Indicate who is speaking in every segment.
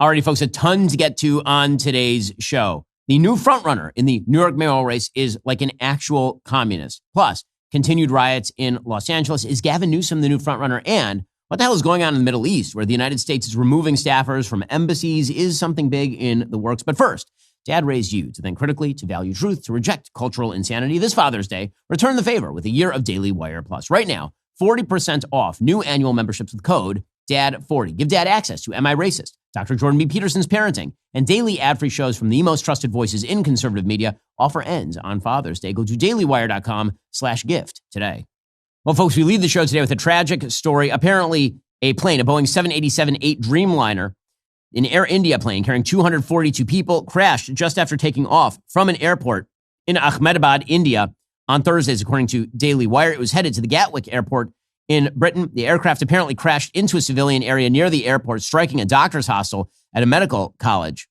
Speaker 1: Alrighty, folks, a ton to get to on today's show. The new frontrunner in the New York mayoral race is like an actual communist. Plus, continued riots in Los Angeles. Is Gavin Newsom the new frontrunner? And what the hell is going on in the Middle East, where the United States is removing staffers from embassies? Is something big in the works? But first, Dad raised you to think critically, to value truth, to reject cultural insanity. This Father's Day, return the favor with a year of Daily Wire Plus. Right now, 40% off new annual memberships with code DAD40. Give Dad access to Am I Racist?, Dr. Jordan B. Peterson's Parenting, and daily ad-free shows from the most trusted voices in conservative media. Offer ends on Father's Day. Go to dailywire.com/gift today. Well, folks, we leave the show today with a tragic story. Apparently, a plane, a Boeing 787-8 Dreamliner, an Air India plane carrying 242 people, crashed just after taking off from an airport in Ahmedabad, India, on Thursdays, according to Daily Wire. It was headed to the Gatwick Airport in Britain. The aircraft apparently crashed into a civilian area near the airport, striking a doctor's hostel at a medical college.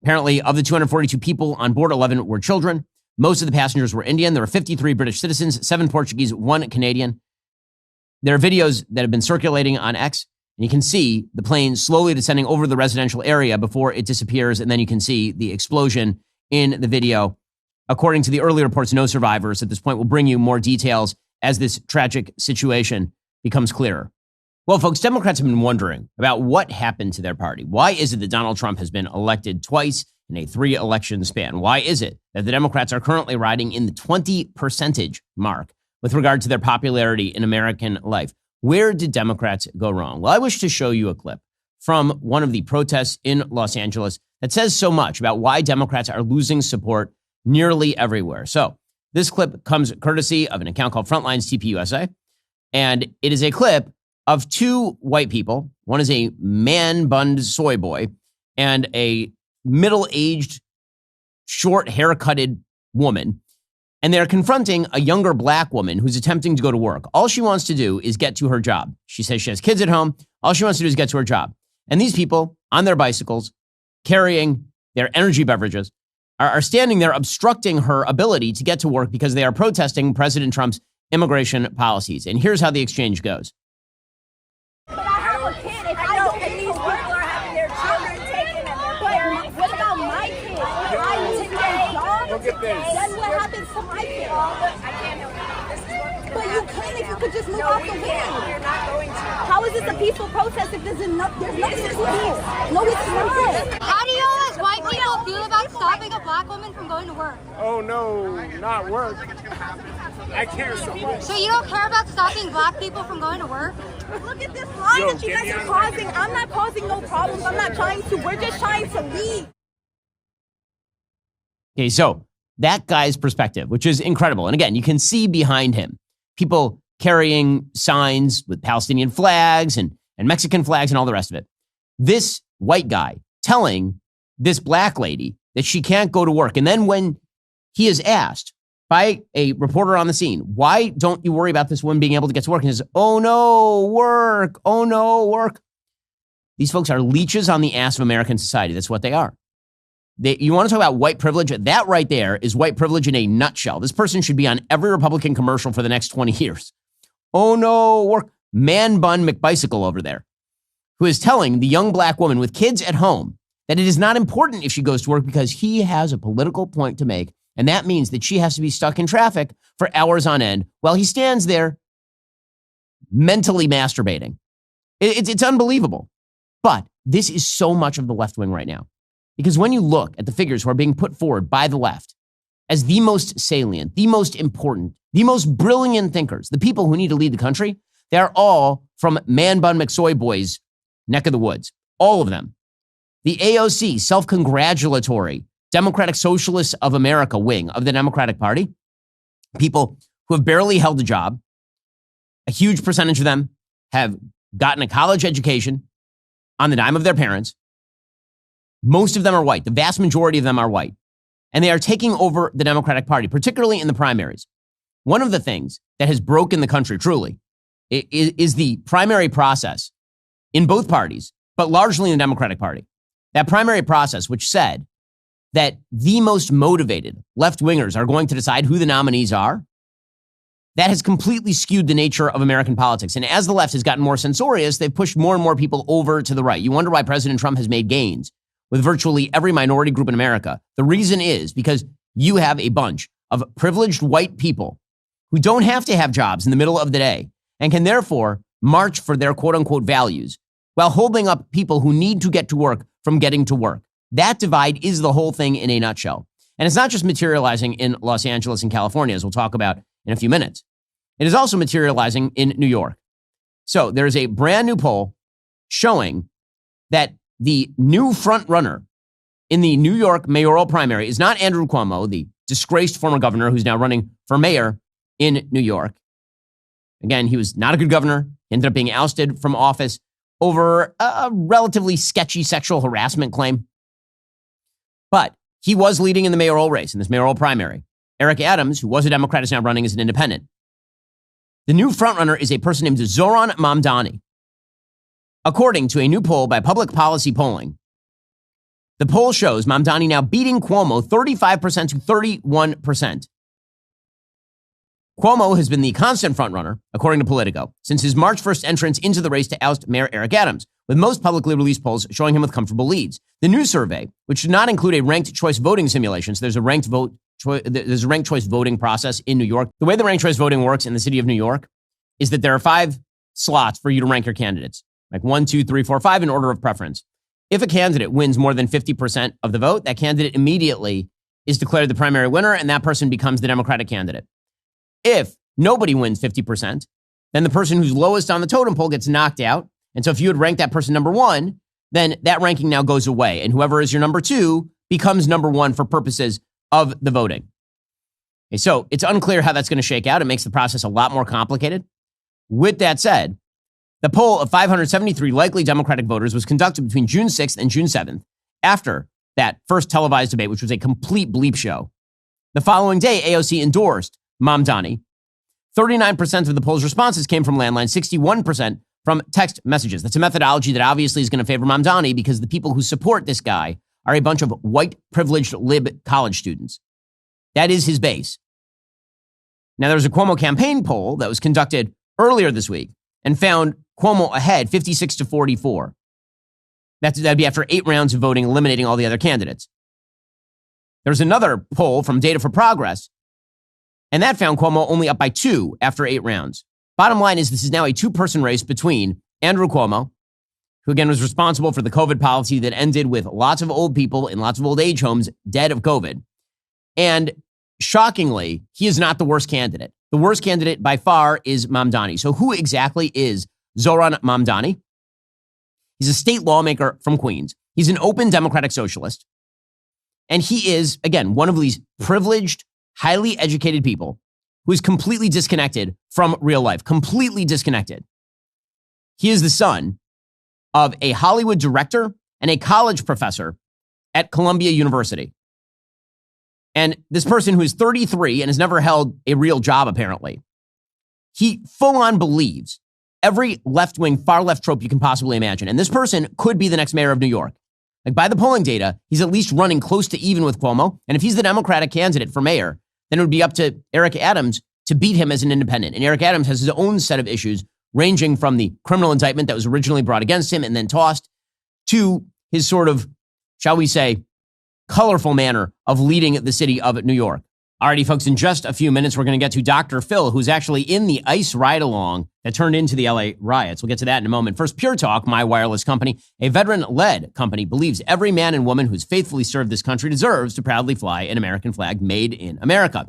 Speaker 1: Apparently, of the 242 people on board, 11 were children. Most of the passengers were Indian. There were 53 British citizens, 7 Portuguese, 1 Canadian. There are videos that have been circulating on X, and you can see the plane slowly descending over the residential area before it disappears, and then you can see the explosion in the video. According to the early reports, no survivors at this point. We'll bring you more details as this tragic situation becomes clearer. Well, folks, Democrats have been wondering about what happened to their party. Why is it that Donald Trump has been elected twice in a 3-election span? Why is it that the Democrats are currently riding in the 20% mark with regard to their popularity in American life? Where did Democrats go wrong? Well, I wish to show you a clip from one of the protests in Los Angeles that says so much about why Democrats are losing support nearly everywhere. So this clip comes courtesy of an account called Frontlines TPUSA, and it is a clip of 2 white people. One is a man-bunned soy boy and a middle-aged, short haircutted woman, and they're confronting a younger black woman who's attempting to go to work. All she wants to do is get to her job. She says she has kids at home. All she wants to do is get to her job. And these people on their bicycles, carrying their energy beverages, are standing there obstructing her ability to get to work because they are protesting President Trump's immigration policies. And here's how the exchange goes.
Speaker 2: But I have a kid. If I don't, and these people are having their children taken and their parents. What about my kids? Look at this. That's what happens to my kids. I can't help it. But you can if you could just move off the way. You're not going to. How is this a peaceful protest if there's nothing to peace? No, it's not.
Speaker 3: How do you as white people feel about stopping a black woman from going to work?
Speaker 4: Oh no, not work. I care so much.
Speaker 3: So you don't care about stopping black people from going to work?
Speaker 2: Look at this line that you guys are causing. I'm not causing no problems. I'm not trying to. We're just trying to leave.
Speaker 1: Okay, so that guy's perspective, which is incredible. And again, you can see behind him people carrying signs with Palestinian flags and Mexican flags and all the rest of it. This white guy telling this black lady that she can't go to work. And then when he is asked by a reporter on the scene, why don't you worry about this woman being able to get to work? And he says, oh no, work. Oh no, work. These folks are leeches on the ass of American society. That's what they are. You want to talk about white privilege? That right there is white privilege in a nutshell. This person should be on every Republican commercial for the next 20 years. Oh no, work. Man bun McBicycle over there, who is telling the young black woman with kids at home that it is not important if she goes to work because he has a political point to make. And that means that she has to be stuck in traffic for hours on end while he stands there mentally masturbating. It's unbelievable. But this is so much of the left wing right now. Because when you look at the figures who are being put forward by the left as the most salient, the most important, the most brilliant thinkers, the people who need to lead the country, they're all from Man Bun McSoy Boy's neck of the woods. All of them. The AOC, self-congratulatory Democratic Socialists of America wing of the Democratic Party, people who have barely held a job, a huge percentage of them have gotten a college education on the dime of their parents. Most of them are white. The vast majority of them are white. And they are taking over the Democratic Party, particularly in the primaries. One of the things that has broken the country truly is the primary process in both parties, but largely in the Democratic Party. That primary process, which said that the most motivated left-wingers are going to decide who the nominees are, That has completely skewed the nature of American politics. And as the left has gotten more censorious, they've pushed more and more people over to the right. You wonder why President Trump has made gains with virtually every minority group in America. The reason is because you have a bunch of privileged white people who don't have to have jobs in the middle of the day and can therefore march for their quote unquote values while holding up people who need to get to work from getting to work. That divide is the whole thing in a nutshell. And it's not just materializing in Los Angeles and California, as we'll talk about in a few minutes. It is also materializing in New York. So there's a brand new poll showing that the new front runner in the New York mayoral primary is not Andrew Cuomo, the disgraced former governor who's now running for mayor in New York. Again, he was not a good governor. He ended up being ousted from office over a relatively sketchy sexual harassment claim. But he was leading in the mayoral race, in this mayoral primary. Eric Adams, who was a Democrat, is now running as an independent. The new frontrunner is a person named Zohran Mamdani. According to a new poll by Public Policy Polling, the poll shows Mamdani now beating Cuomo 35% to 31%. Cuomo has been the constant frontrunner, according to Politico, since his March 1st entrance into the race to oust Mayor Eric Adams, with most publicly released polls showing him with comfortable leads. The new survey, which did not include a ranked choice voting simulation, so there's a ranked choice voting process in New York. The way the ranked choice voting works in the city of New York is that there are 5 slots for you to rank your candidates, like 1, 2, 3, 4, 5 in order of preference. If a candidate wins more than 50% of the vote, that candidate immediately is declared the primary winner, and that person becomes the Democratic candidate. If nobody wins 50%, then the person who's lowest on the totem pole gets knocked out. And so if you had ranked that person number 1, then that ranking now goes away. And whoever is your number 2 becomes number 1 for purposes of the voting. Okay, so it's unclear how that's going to shake out. It makes the process a lot more complicated. With that said, the poll of 573 likely Democratic voters was conducted between June 6th and June 7th, after that first televised debate, which was a complete bleep show. The following day, AOC endorsed Mamdani. 39% of the poll's responses came from landline, 61% from text messages. That's a methodology that obviously is going to favor Mamdani because the people who support this guy are a bunch of white, privileged, lib college students. That is his base. Now, there was a Cuomo campaign poll that was conducted earlier this week and found Cuomo ahead 56 to 44. That'd be after 8 rounds of voting, eliminating all the other candidates. There's another poll from Data for Progress, and that found Cuomo only up by 2 after 8 rounds. Bottom line is this is now a 2-person race between Andrew Cuomo, who again was responsible for the COVID policy that ended with lots of old people in lots of old age homes dead of COVID. And shockingly, he is not the worst candidate. The worst candidate by far is Mamdani. So who exactly is Zohran Mamdani? He's a state lawmaker from Queens. He's an open Democratic socialist. And he is, again, one of these privileged, highly educated people who is completely disconnected from real life, completely disconnected. He is the son of a Hollywood director and a college professor at Columbia University. And this person who is 33 and has never held a real job, apparently, he full on believes every left-wing, far-left trope you can possibly imagine. And this person could be the next mayor of New York. Like, by the polling data, he's at least running close to even with Cuomo. And if he's the Democratic candidate for mayor, then it would be up to Eric Adams to beat him as an independent. And Eric Adams has his own set of issues, ranging from the criminal indictment that was originally brought against him and then tossed, to his sort of, shall we say, colorful manner of leading the city of New York. Alrighty, folks, in just a few minutes, we're going to get to Dr. Phil, who's actually in the ICE ride-along that turned into the LA riots. We'll get to that in a moment. First, Pure Talk, my wireless company, a veteran-led company, believes every man and woman who's faithfully served this country deserves to proudly fly an American flag made in America.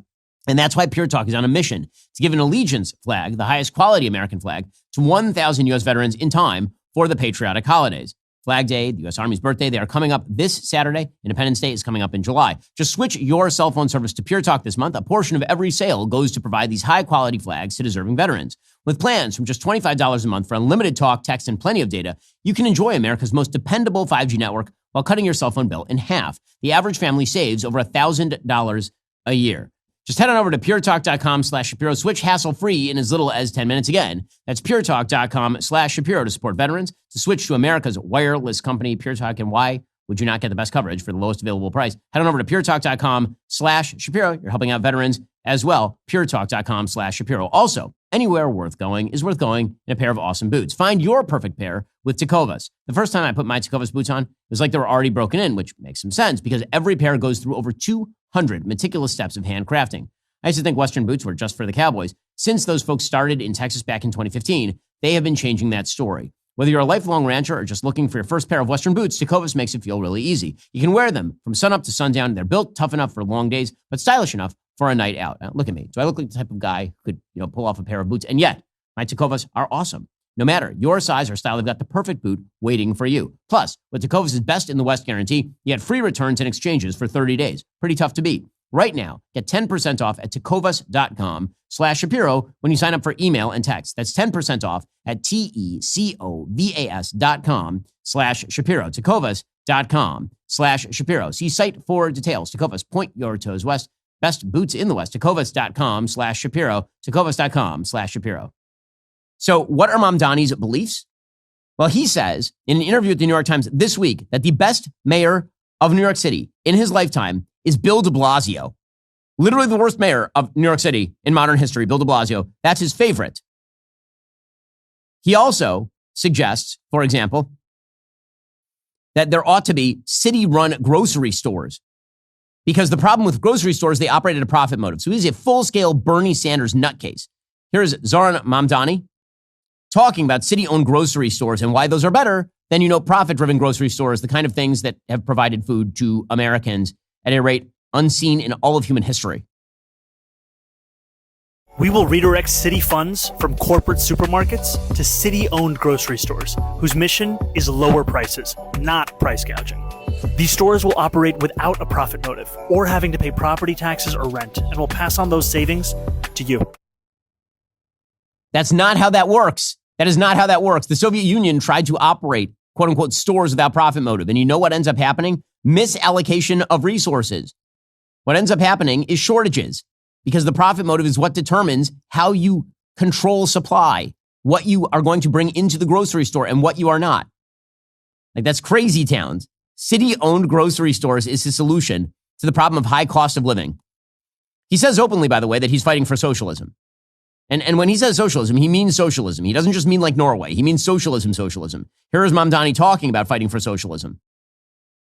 Speaker 1: And that's why Pure Talk is on a mission to give an allegiance flag, the highest quality American flag, to 1,000 U.S. veterans in time for the patriotic holidays. Flag Day, the U.S. Army's birthday, they are coming up this Saturday. Independence Day is coming up in July. Just switch your cell phone service to Pure Talk this month. A portion of every sale goes to provide these high-quality flags to deserving veterans. With plans from just $25 a month for unlimited talk, text, and plenty of data, you can enjoy America's most dependable 5G network while cutting your cell phone bill in half. The average family saves over $1,000 a year. Just head on over to puretalk.com/Shapiro. Switch hassle-free in as little as 10 minutes. Again, that's puretalk.com/Shapiro to support veterans, to switch to America's wireless company, Pure Talk. And why Would you not get the best coverage for the lowest available price? Head on over to puretalk.com/Shapiro. You're helping out veterans as well. puretalk.com/Shapiro. Also, anywhere worth going is worth going in a pair of awesome boots. Find your perfect pair with Tecovas. The first time I put my Tecovas boots on, it was like they were already broken in, which makes some sense because every pair goes through over 200 meticulous steps of handcrafting. I used to think Western boots were just for the cowboys. Since those folks started in Texas back in 2015, they have been changing that story. Whether you're a lifelong rancher or just looking for your first pair of Western boots, Tecovas makes it feel really easy. You can wear them from sunup to sundown. They're built tough enough for long days, but stylish enough for a night out. Now, look at me. Do I look like the type of guy who could, pull off a pair of boots? And yet, my Tecovas are awesome. No matter your size or style, they've got the perfect boot waiting for you. Plus, with Tecovas' best in the West guarantee, you get free returns and exchanges for 30 days. Pretty tough to beat. Right now, get 10% off at tecovas.com/Shapiro when you sign up for email and text. That's 10% off at tecovas.com/Shapiro. Tecovas.com/Shapiro. See site for details. Tecovas, point your toes west. Best boots in the West. Tecovas.com/Shapiro. Tecovas.com/Shapiro. So what are Mamdani's beliefs? Well, he says in an interview with the New York Times this week that the best mayor of New York City in his lifetime is Bill de Blasio. Literally the worst mayor of New York City in modern history, Bill de Blasio. That's his favorite. He also suggests, for example, that there ought to be city-run grocery stores. Because the problem with grocery stores, they operate at a profit motive. So he's a full-scale Bernie Sanders nutcase. Here's Zohran Mamdani talking about city-owned grocery stores and why those are better than, profit-driven grocery stores, the kind of things that have provided food to Americans at a rate unseen in all of human history.
Speaker 5: We will redirect city funds from corporate supermarkets to city-owned grocery stores, whose mission is lower prices, not price gouging. These stores will operate without a profit motive or having to pay property taxes or rent, and will pass on those savings to you.
Speaker 1: That's not how that works. That is not how that works. The Soviet Union tried to operate, quote unquote, stores without profit motive. And you know what ends up happening? Misallocation of resources. What ends up happening is shortages, because the profit motive is what determines how you control supply, what you are going to bring into the grocery store and what you are not. Like, that's crazy towns. City-owned grocery stores is the solution to the problem of high cost of living. He says openly, by the way, that he's fighting for socialism. And when he says socialism, he means socialism. He doesn't just mean like Norway. He means socialism. Here is Mamdani talking about fighting for socialism.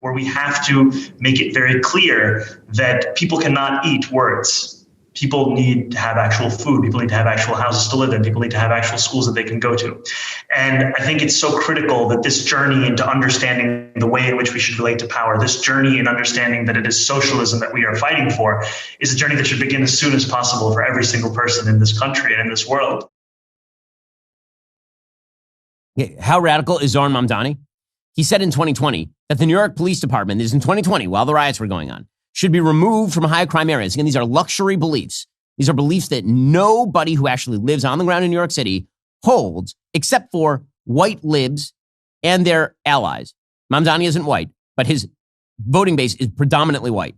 Speaker 6: Where we have to make it very clear that people cannot eat words. People need to have actual food. People need to have actual houses to live in. People need to have actual schools that they can go to. And I think it's so critical that this journey into understanding the way in which we should relate to power, this journey in understanding that it is socialism that we are fighting for, is a journey that should begin as soon as possible for every single person in this country and in this world.
Speaker 1: How radical is Zohran Mamdani? He said in 2020 that the New York Police Department, this is in 2020, while the riots were going on, should be removed from high crime areas. Again, these are luxury beliefs. These are beliefs that nobody who actually lives on the ground in New York City holds, except for white libs and their allies. Mamdani isn't white, but his voting base is predominantly white.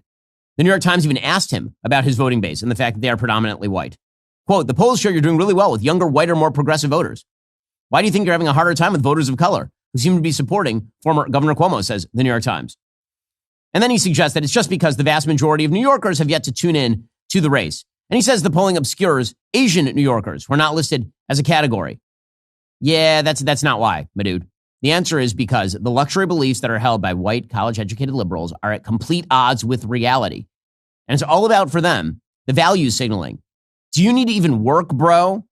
Speaker 1: The New York Times even asked him about his voting base and the fact that they are predominantly white. Quote, "The polls show you're doing really well with younger, whiter, more progressive voters. Why do you think you're having a harder time with voters of color who seem to be supporting former Governor Cuomo," says the New York Times. And then he suggests that it's just because the vast majority of New Yorkers have yet to tune in to the race. And he says the polling obscures Asian New Yorkers who are not listed as a category. Yeah, that's not why, my dude. The answer is because the luxury beliefs that are held by white, college-educated liberals are at complete odds with reality. And it's all about, for them, the value signaling. Do you need to even work, bro?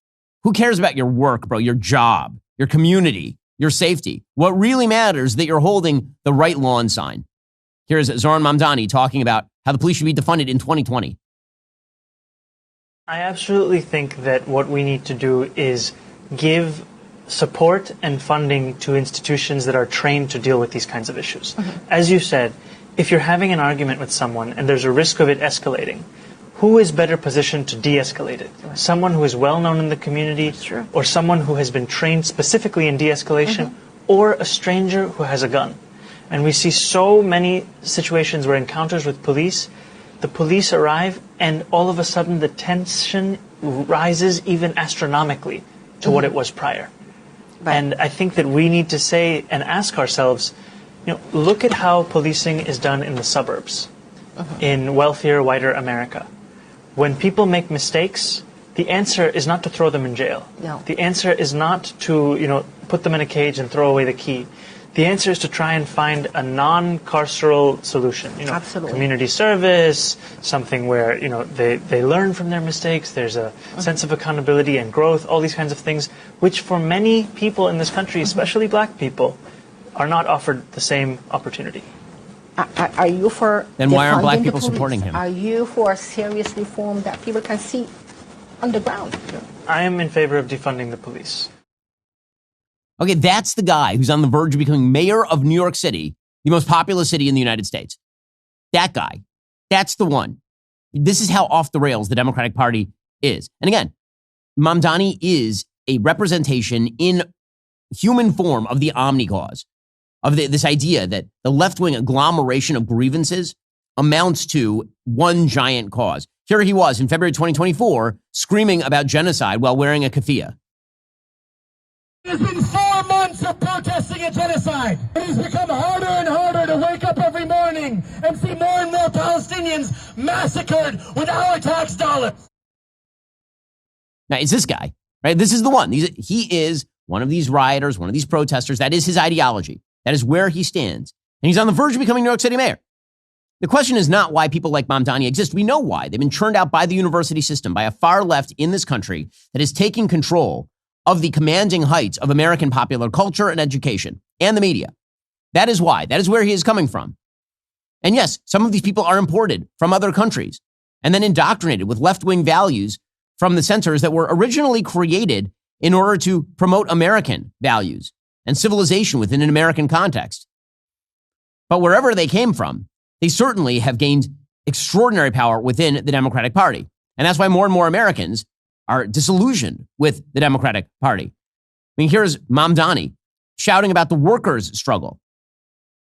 Speaker 1: Who cares about your work, bro? Your job, your community, your safety. What really matters is that you're holding the right lawn sign. Here's Zohran Mamdani talking about how the police should be defunded in 2020.
Speaker 5: I absolutely think that what we need to do is give support and funding to institutions that are trained to deal with these kinds of issues. Mm-hmm. As you said, if you're having an argument with someone and there's a risk of it escalating, who is better positioned to de-escalate it? Someone who is well known in the community, or someone who has been trained specifically in de-escalation, or a stranger who has a gun? And we see so many situations where encounters with police, the police arrive and all of a sudden the tension rises even astronomically to what it was prior. Right. And I think that we need to say and ask ourselves, Look at how policing is done in the suburbs, in wealthier, whiter America. When people make mistakes, the answer is not to throw them in jail.
Speaker 7: No.
Speaker 5: The answer is not to, put them in a cage and throw away the key. The answer is to try and find a non-carceral solution.
Speaker 7: Absolutely.
Speaker 5: Community service, something where, they learn from their mistakes. There's a sense of accountability and growth, all these kinds of things, which for many people in this country, especially black people, are not offered the same opportunity.
Speaker 7: Are you for
Speaker 1: Then why aren't black
Speaker 7: defunding the
Speaker 1: people
Speaker 7: police?
Speaker 1: supporting him?
Speaker 7: Are you for a serious reform that people can see on the ground?
Speaker 5: I am in favor of defunding the police.
Speaker 1: Okay, that's the guy who's on the verge of becoming mayor of New York City, the most populous city in the United States. That guy. That's the one. This is how off the rails the Democratic Party is. And again, Mamdani is a representation in human form of the omni cause, of this idea that the left-wing agglomeration of grievances amounts to one giant cause. Here he was in February 2024 screaming about genocide while wearing a keffiyeh.
Speaker 8: It has been 4 months of protesting a genocide. It has become harder and harder to wake up every morning and see more and more Palestinians massacred with our tax dollars.
Speaker 1: Now, it's this guy, right? This is the one. He is one of these rioters, one of these protesters. That is his ideology. That is where he stands. And he's on the verge of becoming New York City mayor. The question is not why people like Mamdani exist. We know why. They've been churned out by the university system, by a far left in this country that is taking control of the commanding heights of American popular culture and education and the media. That is why. That is where he is coming from. And yes, some of these people are imported from other countries and then indoctrinated with left-wing values from the centers that were originally created in order to promote American values and civilization within an American context. But wherever they came from, they certainly have gained extraordinary power within the Democratic Party. And that's why more and more Americans are disillusioned with the Democratic Party. I mean, here's Mamdani shouting about the workers' struggle.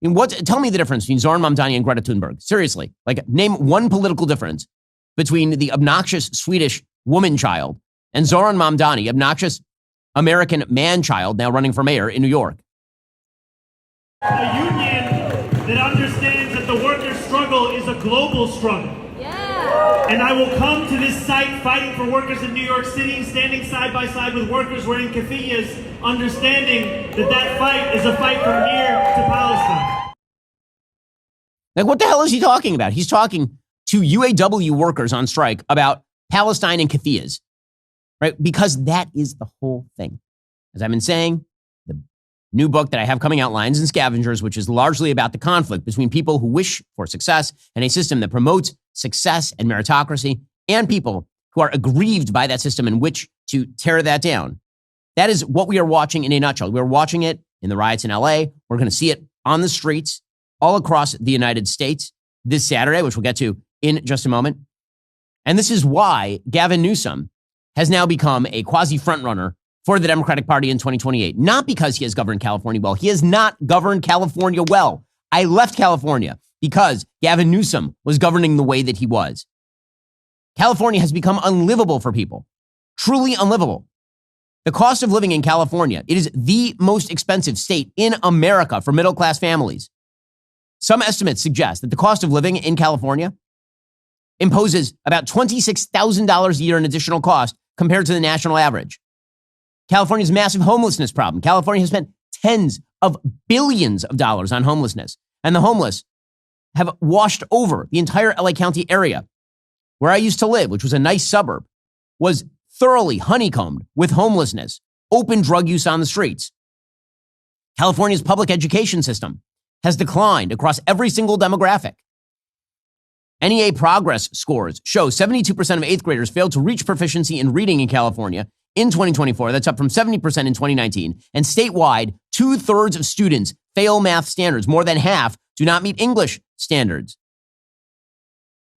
Speaker 1: I mean, tell me the difference between Zohran Mamdani and Greta Thunberg. Seriously, name one political difference between the obnoxious Swedish woman child and Zohran Mamdani, obnoxious American man child now running for mayor in New York.
Speaker 9: A union that understands that the workers' struggle is a global struggle. And I will come to this site fighting for workers in New York City, standing side by side with workers wearing keffiyehs, understanding that fight is a fight from here to Palestine.
Speaker 1: What the hell is he talking about? He's talking to UAW workers on strike about Palestine and keffiyehs, right? Because that is the whole thing. As I've been saying, the new book that I have coming out, Lions and Scavengers, which is largely about the conflict between people who wish for success and a system that promotes success and meritocracy, and people who are aggrieved by that system and wish to tear that down. That is what we are watching in a nutshell. We're watching it in the riots in LA. We're going to see it on the streets all across the United States this Saturday, which we'll get to in just a moment. And this is why Gavin Newsom has now become a quasi frontrunner for the Democratic Party in 2028. Not because he has governed California well. He has not governed California well. I left California because Gavin Newsom was governing the way that he was. California has become unlivable for people. Truly unlivable. The cost of living in California, it is the most expensive state in America for middle-class families. Some estimates suggest that the cost of living in California imposes about $26,000 a year in additional cost compared to the national average. California's massive homelessness problem. California has spent tens of billions of dollars on homelessness, and the homeless have washed over the entire LA County area. Where I used to live, which was a nice suburb, was thoroughly honeycombed with homelessness, open drug use on the streets. California's public education system has declined across every single demographic. NEA progress scores show 72% of 8th graders failed to reach proficiency in reading in California in 2024. That's up from 70% in 2019. And statewide, 2/3 of students fail math standards. More than half do not meet English standards.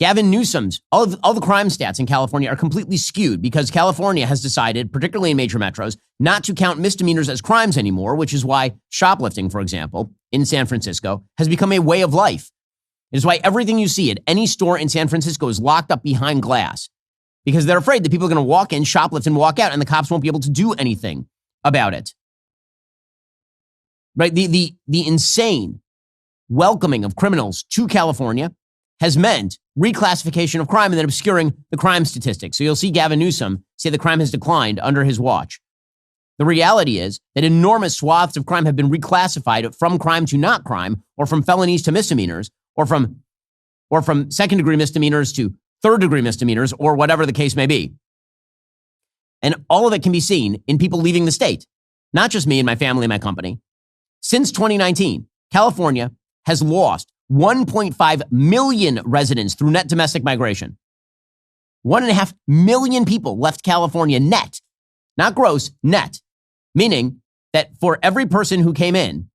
Speaker 1: Gavin Newsom's, all the crime stats in California are completely skewed because California has decided, particularly in major metros, not to count misdemeanors as crimes anymore, which is why shoplifting, for example, in San Francisco has become a way of life. It is why everything you see at any store in San Francisco is locked up behind glass because they're afraid that people are going to walk in, shoplift, and walk out, and the cops won't be able to do anything about it. Right? The insane welcoming of criminals to California has meant reclassification of crime and then obscuring the crime statistics. So you'll see Gavin Newsom say the crime has declined under his watch. The reality is that enormous swaths of crime have been reclassified from crime to not crime, or from felonies to misdemeanors, or from second-degree misdemeanors to third-degree misdemeanors, or whatever the case may be. And all of it can be seen in people leaving the state, not just me and my family and my company. Since 2019, California has lost 1.5 million residents through net domestic migration. 1.5 million people left California net, not gross, net. Meaning that for every person who came in,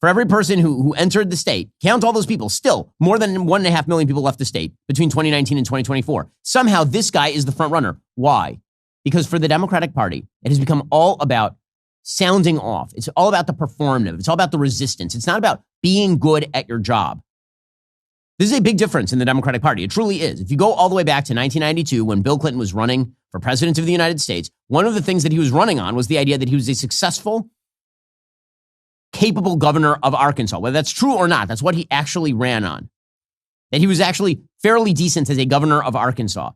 Speaker 1: for every person who entered the state, count all those people, still more than 1.5 million people left the state between 2019 and 2024. Somehow this guy is the front runner. Why? Because for the Democratic Party, it has become all about sounding off. It's all about the performative. It's all about the resistance. It's not about being good at your job. This is a big difference in the Democratic Party. It truly is. If you go all the way back to 1992, when Bill Clinton was running for president of the United States, one of the things that he was running on was the idea that he was a successful, capable governor of Arkansas. Whether that's true or not, that's what he actually ran on. That he was actually fairly decent as a governor of Arkansas.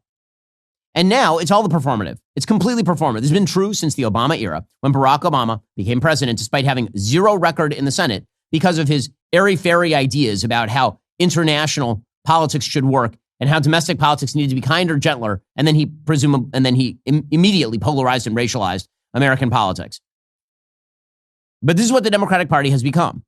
Speaker 1: And now it's all the performative. It's completely performative. This has been true since the Obama era, when Barack Obama became president, despite having zero record in the Senate because of his airy-fairy ideas about how international politics should work and how domestic politics needed to be kinder, gentler, and then he immediately polarized and racialized American politics. But this is what the Democratic Party has become.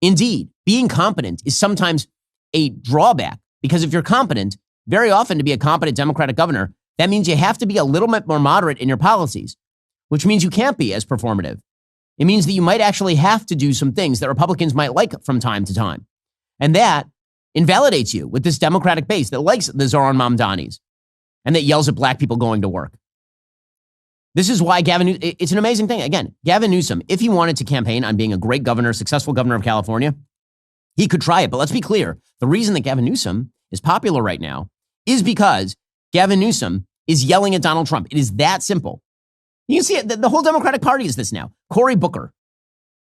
Speaker 1: Indeed, being competent is sometimes a drawback, because if you're competent, very often to be a competent Democratic governor, that means you have to be a little bit more moderate in your policies, which means you can't be as performative. It means that you might actually have to do some things that Republicans might like from time to time. And that invalidates you with this Democratic base that likes the Zohran Mamdanis and that yells at black people going to work. This is why it's an amazing thing. Again, Gavin Newsom, if he wanted to campaign on being a great governor, successful governor of California, he could try it. But let's be clear. The reason that Gavin Newsom is popular right now is because Gavin Newsom is yelling at Donald Trump. It is that simple. You can see it. The whole Democratic Party is this now. Cory Booker,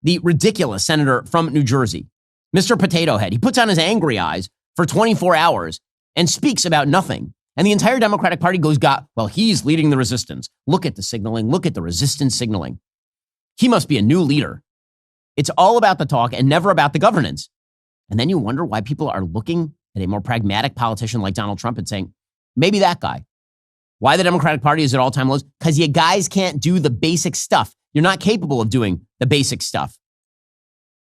Speaker 1: the ridiculous senator from New Jersey, Mr. Potato Head, he puts on his angry eyes for 24 hours and speaks about nothing. And the entire Democratic Party goes, well, he's leading the resistance. Look at the signaling. Look at the resistance signaling. He must be a new leader. It's all about the talk and never about the governance. And then you wonder why people are looking at a more pragmatic politician like Donald Trump and saying, maybe that guy. Why the Democratic Party is at all-time lows? Because you guys can't do the basic stuff. You're not capable of doing the basic stuff.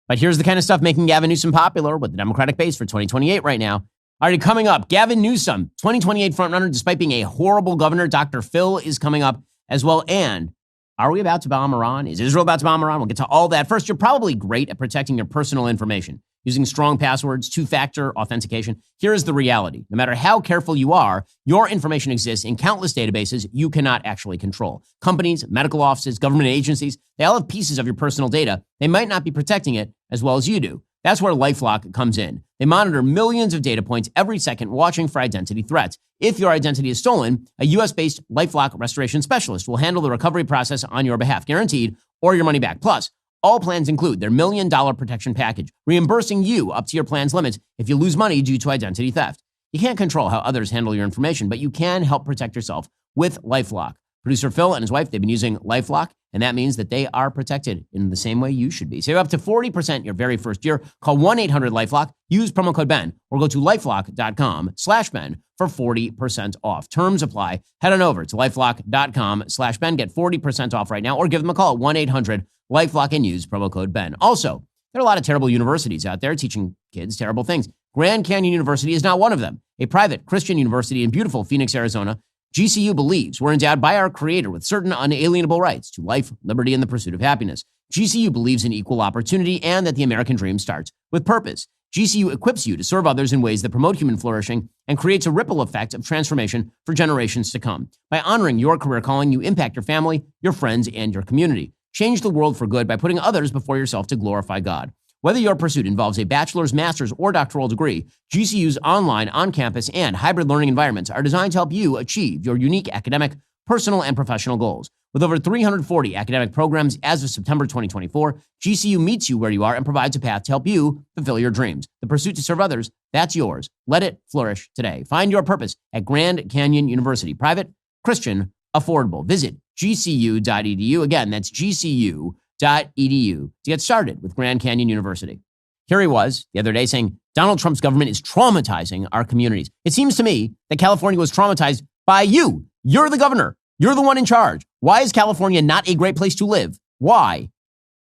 Speaker 1: But here's the kind of stuff making Gavin Newsom popular with the Democratic base for 2028 right now. Already coming up, Gavin Newsom, 2028 frontrunner, despite being a horrible governor. Dr. Phil is coming up as well. And are we about to bomb Iran? Is Israel about to bomb Iran? We'll get to all that. First, you're probably great at protecting your personal information using strong passwords, two-factor authentication. Here is the reality. No matter how careful you are, your information exists in countless databases you cannot actually control. Companies, medical offices, government agencies, they all have pieces of your personal data. They might not be protecting it as well as you do. That's where LifeLock comes in. They monitor millions of data points every second, watching for identity threats. If your identity is stolen, a U.S.-based LifeLock restoration specialist will handle the recovery process on your behalf, guaranteed, or your money back. Plus, all plans include their $1 million protection package, reimbursing you up to your plan's limits if you lose money due to identity theft. You can't control how others handle your information, but you can help protect yourself with LifeLock. Producer Phil and his wife, they've been using LifeLock, and that means that they are protected in the same way you should be. Save up to 40% your very first year. Call 1-800-LifeLock, use promo code Ben, or go to lifelock.com/Ben for 40% off. Terms apply. Head on over to lifelock.com/Ben. Get 40% off right now, or give them a call at 1-800-LifeLock and use promo code Ben. Also, there are a lot of terrible universities out there teaching kids terrible things. Grand Canyon University is not one of them. A private Christian university in beautiful Phoenix, Arizona, GCU believes we're endowed by our Creator with certain unalienable rights to life, liberty, and the pursuit of happiness. GCU believes in equal opportunity and that the American dream starts with purpose. GCU equips you to serve others in ways that promote human flourishing and creates a ripple effect of transformation for generations to come. By honoring your career calling, you impact your family, your friends, and your community. Change the world for good by putting others before yourself to glorify God. Whether your pursuit involves a bachelor's, master's, or doctoral degree, GCU's online, on-campus, and hybrid learning environments are designed to help you achieve your unique academic, personal, and professional goals. With over 340 academic programs as of September 2024, GCU meets you where you are and provides a path to help you fulfill your dreams. The pursuit to serve others, that's yours. Let it flourish today. Find your purpose at Grand Canyon University. Private, Christian, affordable. Visit gcu.edu. Again, that's gcu.edu to get started with Grand Canyon University. Here he was the other day saying Donald Trump's government is traumatizing our communities. It seems to me that California was traumatized by you. You're the governor. You're the one in charge. Why is California not a great place to live? Why?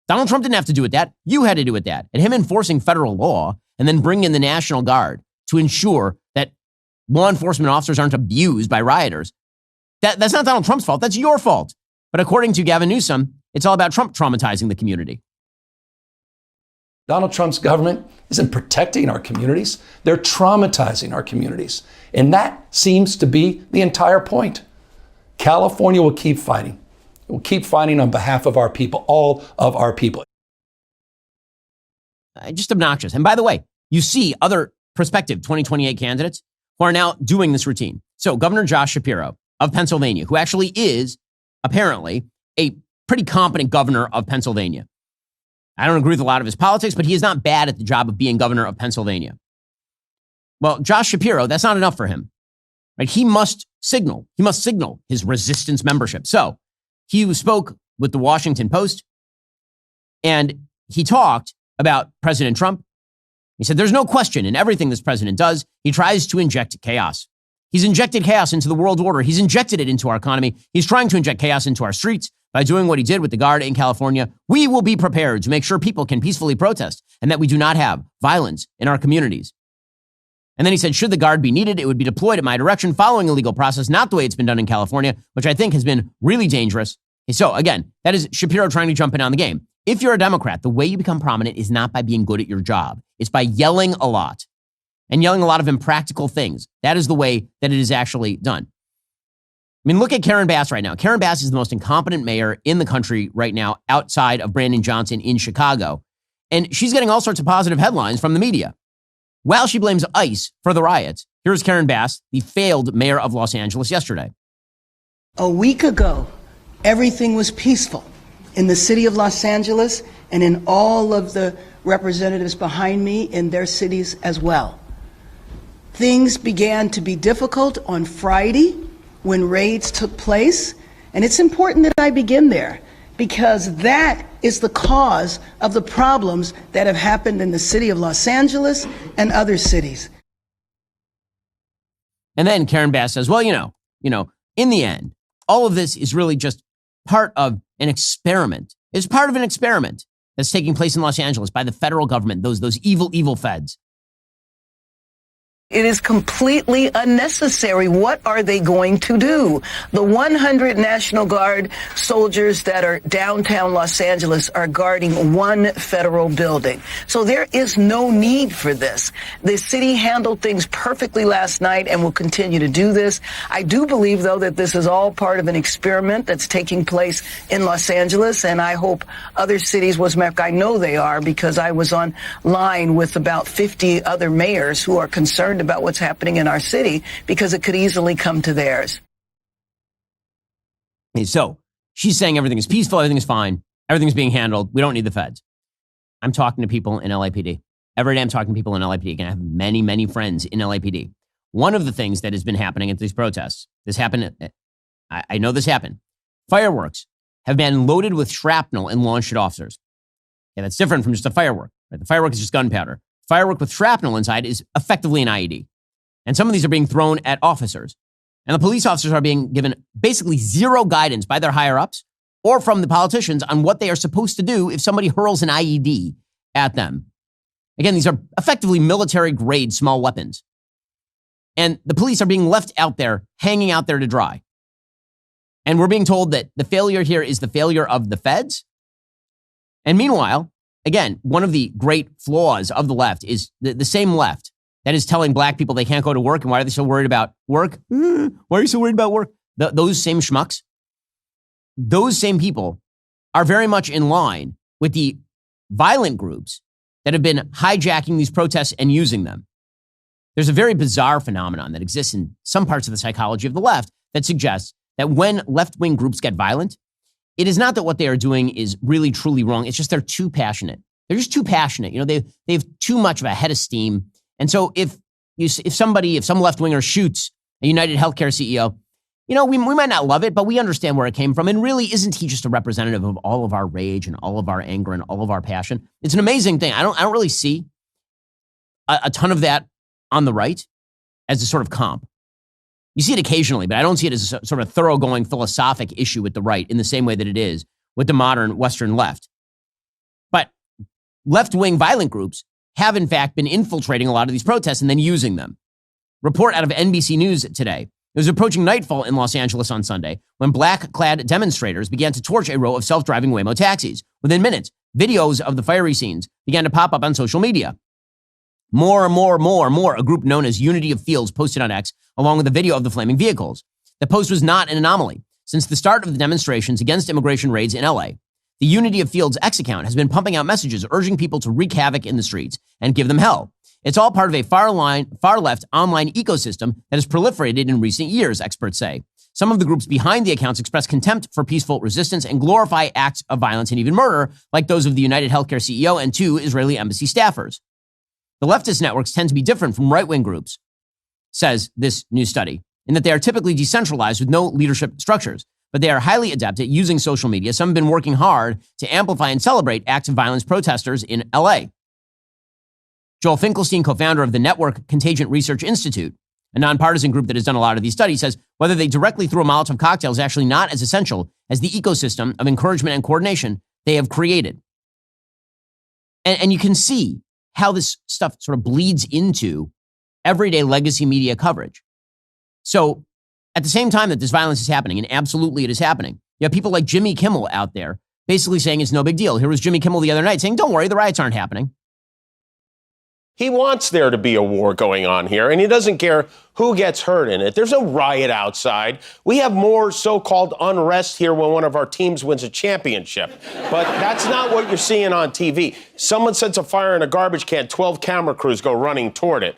Speaker 1: Donald Trump didn't have to do with that. You had to do with that. And him enforcing federal law and then bring in the National Guard to ensure that law enforcement officers aren't abused by rioters. That's not Donald Trump's fault. That's your fault. But according to Gavin Newsom, it's all about Trump traumatizing the community.
Speaker 10: Donald Trump's government isn't protecting our communities. They're traumatizing our communities. And that seems to be the entire point. California will keep fighting. It will keep fighting on behalf of our people, all of our people.
Speaker 1: Just obnoxious. And by the way, you see other prospective 2028 candidates who are now doing this routine. So Governor Josh Shapiro of Pennsylvania, who actually is apparently a pretty competent governor of Pennsylvania. I don't agree with a lot of his politics, but he is not bad at the job of being governor of Pennsylvania. Well, Josh Shapiro, that's not enough for him. Right? He must signal his resistance membership. So he spoke with the Washington Post and he talked about President Trump. He said, there's no question in everything this president does, he tries to inject chaos. He's injected chaos into the world order. He's injected it into our economy. He's trying to inject chaos into our streets by doing what he did with the Guard in California. We will be prepared to make sure people can peacefully protest and that we do not have violence in our communities. And then he said, should the Guard be needed, it would be deployed in my direction following a legal process, not the way it's been done in California, which I think has been really dangerous. So again, that is Shapiro trying to jump in on the game. If you're a Democrat, the way you become prominent is not by being good at your job. It's by yelling a lot and yelling a lot of impractical things. That is the way that it is actually done. I mean, look at Karen Bass right now. Karen Bass is the most incompetent mayor in the country right now, outside of Brandon Johnson in Chicago. And she's getting all sorts of positive headlines from the media. While she blames ICE for the riots, here's Karen Bass, the failed mayor of Los Angeles, yesterday.
Speaker 11: A week ago, everything was peaceful in the city of Los Angeles and in all of the representatives behind me in their cities as well. Things began to be difficult on Friday when raids took place, and it's important that I begin there because that is the cause of the problems that have happened in the city of Los Angeles and other cities.
Speaker 1: And then Karen Bass says, well, in the end, all of this is really just part of an experiment. It's part of an experiment that's taking place in Los Angeles by the federal government, those evil, evil feds.
Speaker 12: It is completely unnecessary. What are they going to do? The 100 National Guard soldiers that are downtown Los Angeles are guarding one federal building. So there is no need for this. The city handled things perfectly last night and will continue to do this. I do believe, though, that this is all part of an experiment that's taking place in Los Angeles, and I hope other cities I know they are, because I was on line with about 50 other mayors who are concerned about what's happening in our city because it could easily come to theirs.
Speaker 1: So she's saying everything is peaceful, everything is fine, everything's being handled. We don't need the feds. I'm talking to people in LAPD. Every day I'm talking to people in LAPD. And I have many, many friends in LAPD. One of the things that has been happening at these protests, I know this happened. Fireworks have been loaded with shrapnel and launched at officers. Yeah, that's different from just a firework. Right? The firework is just gunpowder. Firework with shrapnel inside is effectively an IED. And some of these are being thrown at officers. And the police officers are being given basically zero guidance by their higher-ups or from the politicians on what they are supposed to do if somebody hurls an IED at them. Again, these are effectively military-grade small weapons. And the police are being left out there, hanging out there to dry. And we're being told that the failure here is the failure of the feds. And meanwhile, again, one of the great flaws of the left is the same left that is telling black people they can't go to work. And why are they so worried about work? Why are you so worried about work? Those same schmucks, those same people are very much in line with the violent groups that have been hijacking these protests and using them. There's a very bizarre phenomenon that exists in some parts of the psychology of the left that suggests that when left-wing groups get violent, it is not that what they are doing is really, truly wrong. It's just they're too passionate. They're just too passionate. They have too much of a head of steam. And so if some left-winger shoots a United Healthcare CEO, we might not love it, but we understand where it came from. And really, isn't he just a representative of all of our rage and all of our anger and all of our passion? It's an amazing thing. I don't really see a ton of that on the right as a sort of comp. You see it occasionally, but I don't see it as a sort of thoroughgoing philosophic issue with the right in the same way that it is with the modern Western left. But left-wing violent groups have, in fact, been infiltrating a lot of these protests and then using them. Report out of NBC News today. It was approaching nightfall in Los Angeles on Sunday when black-clad demonstrators began to torch a row of self-driving Waymo taxis. Within minutes, videos of the fiery scenes began to pop up on social media. More, a group known as Unity of Fields posted on X, along with a video of the flaming vehicles. The post was not an anomaly. Since the start of the demonstrations against immigration raids in LA, the Unity of Fields X account has been pumping out messages urging people to wreak havoc in the streets and give them hell. It's all part of a far-left online ecosystem that has proliferated in recent years, experts say. Some of the groups behind the accounts express contempt for peaceful resistance and glorify acts of violence and even murder, like those of the United Healthcare CEO and 2 Israeli embassy staffers. The leftist networks tend to be different from right-wing groups, says this new study, in that they are typically decentralized with no leadership structures, but they are highly adept at using social media. Some have been working hard to amplify and celebrate acts of violence protesters in LA. Joel Finkelstein, co-founder of the Network Contagion Research Institute, a nonpartisan group that has done a lot of these studies, says whether they directly threw a Molotov cocktail is actually not as essential as the ecosystem of encouragement and coordination they have created. And you can see how this stuff sort of bleeds into everyday legacy media coverage. So at the same time that this violence is happening, and absolutely it is happening, you have people like Jimmy Kimmel out there basically saying it's no big deal. Here was Jimmy Kimmel the other night saying, don't worry, the riots aren't happening.
Speaker 13: He wants there to be a war going on here, and he doesn't care who gets hurt in it. There's no riot outside. We have more so-called unrest here when one of our teams wins a championship. But that's not what you're seeing on TV. Someone sets a fire in a garbage can, 12 camera crews go running toward it.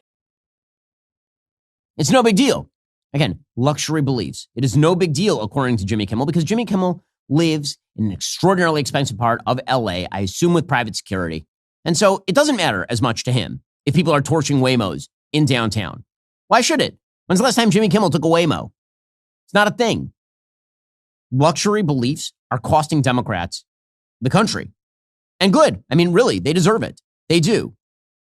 Speaker 1: It's no big deal. Again, luxury beliefs. It is no big deal, according to Jimmy Kimmel, because Jimmy Kimmel lives in an extraordinarily expensive part of LA, I assume with private security. And so it doesn't matter as much to him if people are torching Waymos in downtown. Why should it? When's the last time Jimmy Kimmel took a Waymo? It's not a thing. Luxury beliefs are costing Democrats the country. And good. I mean, really, they deserve it. They do.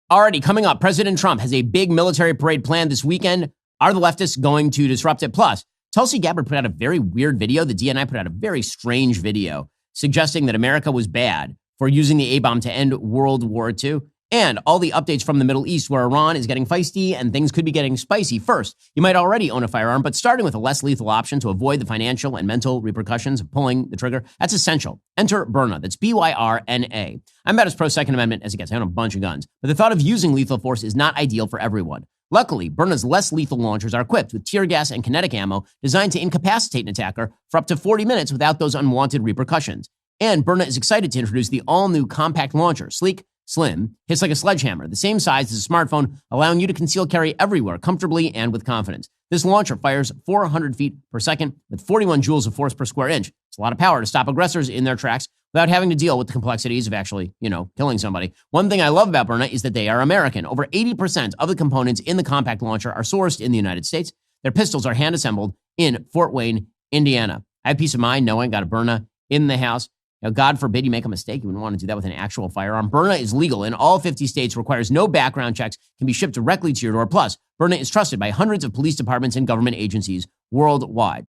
Speaker 1: Already coming up, President Trump has a big military parade planned this weekend. Are the leftists going to disrupt it? Plus, Tulsi Gabbard put out a very weird video. The DNI put out a very strange video suggesting that America was bad for using the A-bomb to end World War II. And all the updates from the Middle East where Iran is getting feisty and things could be getting spicy. First, you might already own a firearm, but starting with a less lethal option to avoid the financial and mental repercussions of pulling the trigger, that's essential. Enter Byrna. That's Byrna. I'm about as pro Second Amendment as it gets. I own a bunch of guns. But the thought of using lethal force is not ideal for everyone. Luckily, Byrna's less lethal launchers are equipped with tear gas and kinetic ammo designed to incapacitate an attacker for up to 40 minutes without those unwanted repercussions. And Byrna is excited to introduce the all-new compact launcher, sleek, slim, hits like a sledgehammer, the same size as a smartphone, allowing you to conceal carry everywhere comfortably and with confidence. This launcher fires 400 feet per second with 41 joules of force per square inch. It's a lot of power to stop aggressors in their tracks without having to deal with the complexities of actually, killing somebody. One thing I love about Byrna is that they are American. Over 80% of the components in the compact launcher are sourced in the United States. Their pistols are hand-assembled in Fort Wayne, Indiana. I have peace of mind knowing I got a Byrna in the house. Now, God forbid you make a mistake. You wouldn't want to do that with an actual firearm. Byrna is legal in all 50 states, requires no background checks, can be shipped directly to your door. Plus, Byrna is trusted by hundreds of police departments and government agencies worldwide.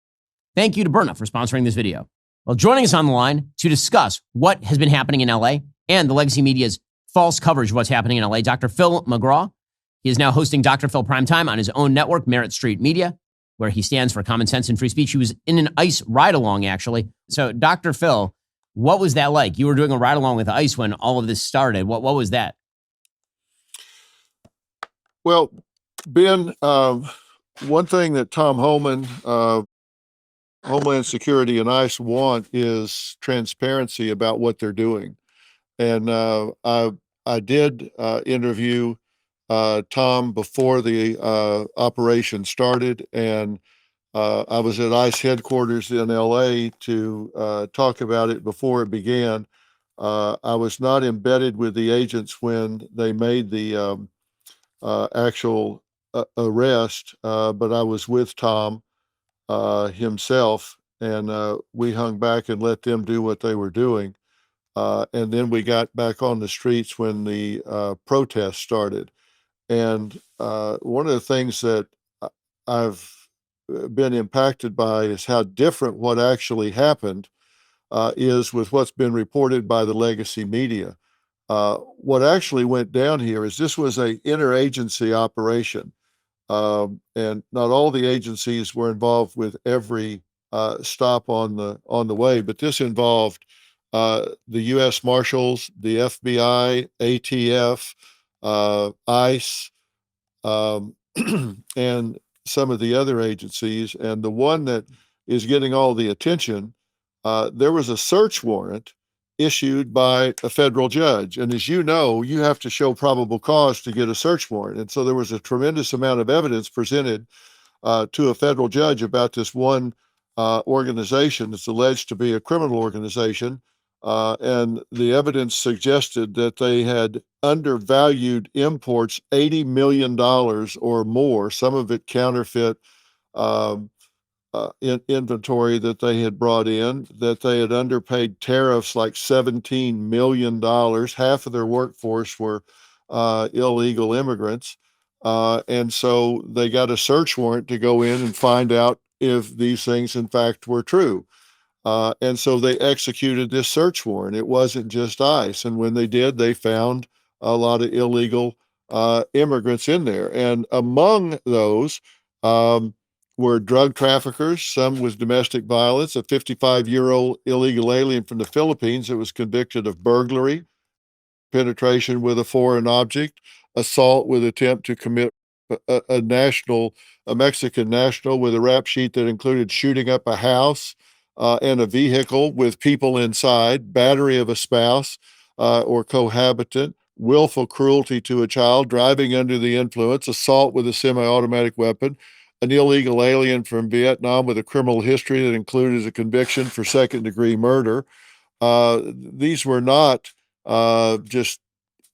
Speaker 1: Thank you to Byrna for sponsoring this video. Well, joining us on the line to discuss what has been happening in LA and the legacy media's false coverage of what's happening in LA, Dr. Phil McGraw. He is now hosting Dr. Phil Primetime on his own network, Merit Street Media, where he stands for common sense and free speech. He was in an ICE ride-along, actually. So, Dr. Phil, what was that like? You were doing a ride-along with ICE when all of this started. What was that?
Speaker 14: Well, Ben, one thing that Tom Homan, Homeland Security and ICE want is transparency about what they're doing. And I did interview Tom before the operation started, and I was at ICE headquarters in LA to talk about it before it began. I was not embedded with the agents when they made the actual arrest, but I was with Tom himself, and we hung back and let them do what they were doing. And then we got back on the streets when the protest started. And one of the things that I've been impacted by is how different what actually happened is with what's been reported by the legacy media. What actually went down here is this was a interagency operation. And not all the agencies were involved with every stop on the way, but this involved the U.S. Marshals, the FBI, ATF, ICE, and some of the other agencies. And the one that is getting all the attention, there was a search warrant issued by a federal judge. And as you know, you have to show probable cause to get a search warrant. And so there was a tremendous amount of evidence presented to a federal judge about this one organization that's alleged to be a criminal organization. And the evidence suggested that they had undervalued imports $80 million or more, some of it counterfeit um, inventory that they had brought in, that they had underpaid tariffs like $17 million. Half of their workforce were illegal immigrants. And so they got a search warrant to go in and find out if these things, in fact, were true. And so they executed this search warrant. It wasn't just ICE. And when they did, they found a lot of illegal immigrants in there. And among those were drug traffickers, some with domestic violence, a 55-year-old illegal alien from the Philippines that was convicted of burglary, penetration with a foreign object, assault with attempt to commit a Mexican national with a rap sheet that included shooting up a house and a vehicle with people inside, battery of a spouse or cohabitant, willful cruelty to a child, driving under the influence, assault with a semi-automatic weapon, an illegal alien from Vietnam with a criminal history that included a conviction for second-degree murder. These were not just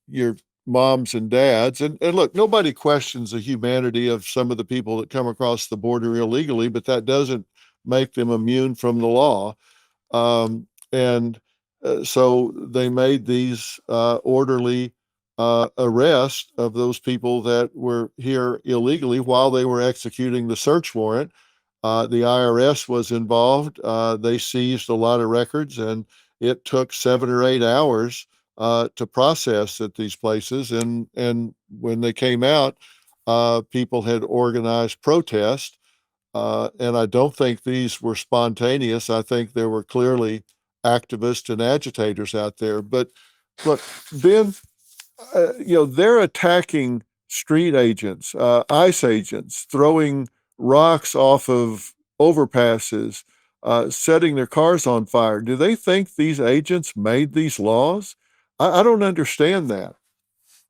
Speaker 14: your moms and dads. And look, nobody questions the humanity of some of the people that come across the border illegally, but that doesn't make them immune from the law. And so they made these orderly arrests of those people that were here illegally while they were executing the search warrant. The IRS was involved. They seized a lot of records, and it took 7 or 8 hours to process at these places. And when they came out, people had organized protests. And I don't think these were spontaneous. I think there were clearly activists and agitators out there. But look, Ben, they're attacking street agents, ICE agents, throwing rocks off of overpasses, setting their cars on fire. Do they think these agents made these laws? I don't understand that.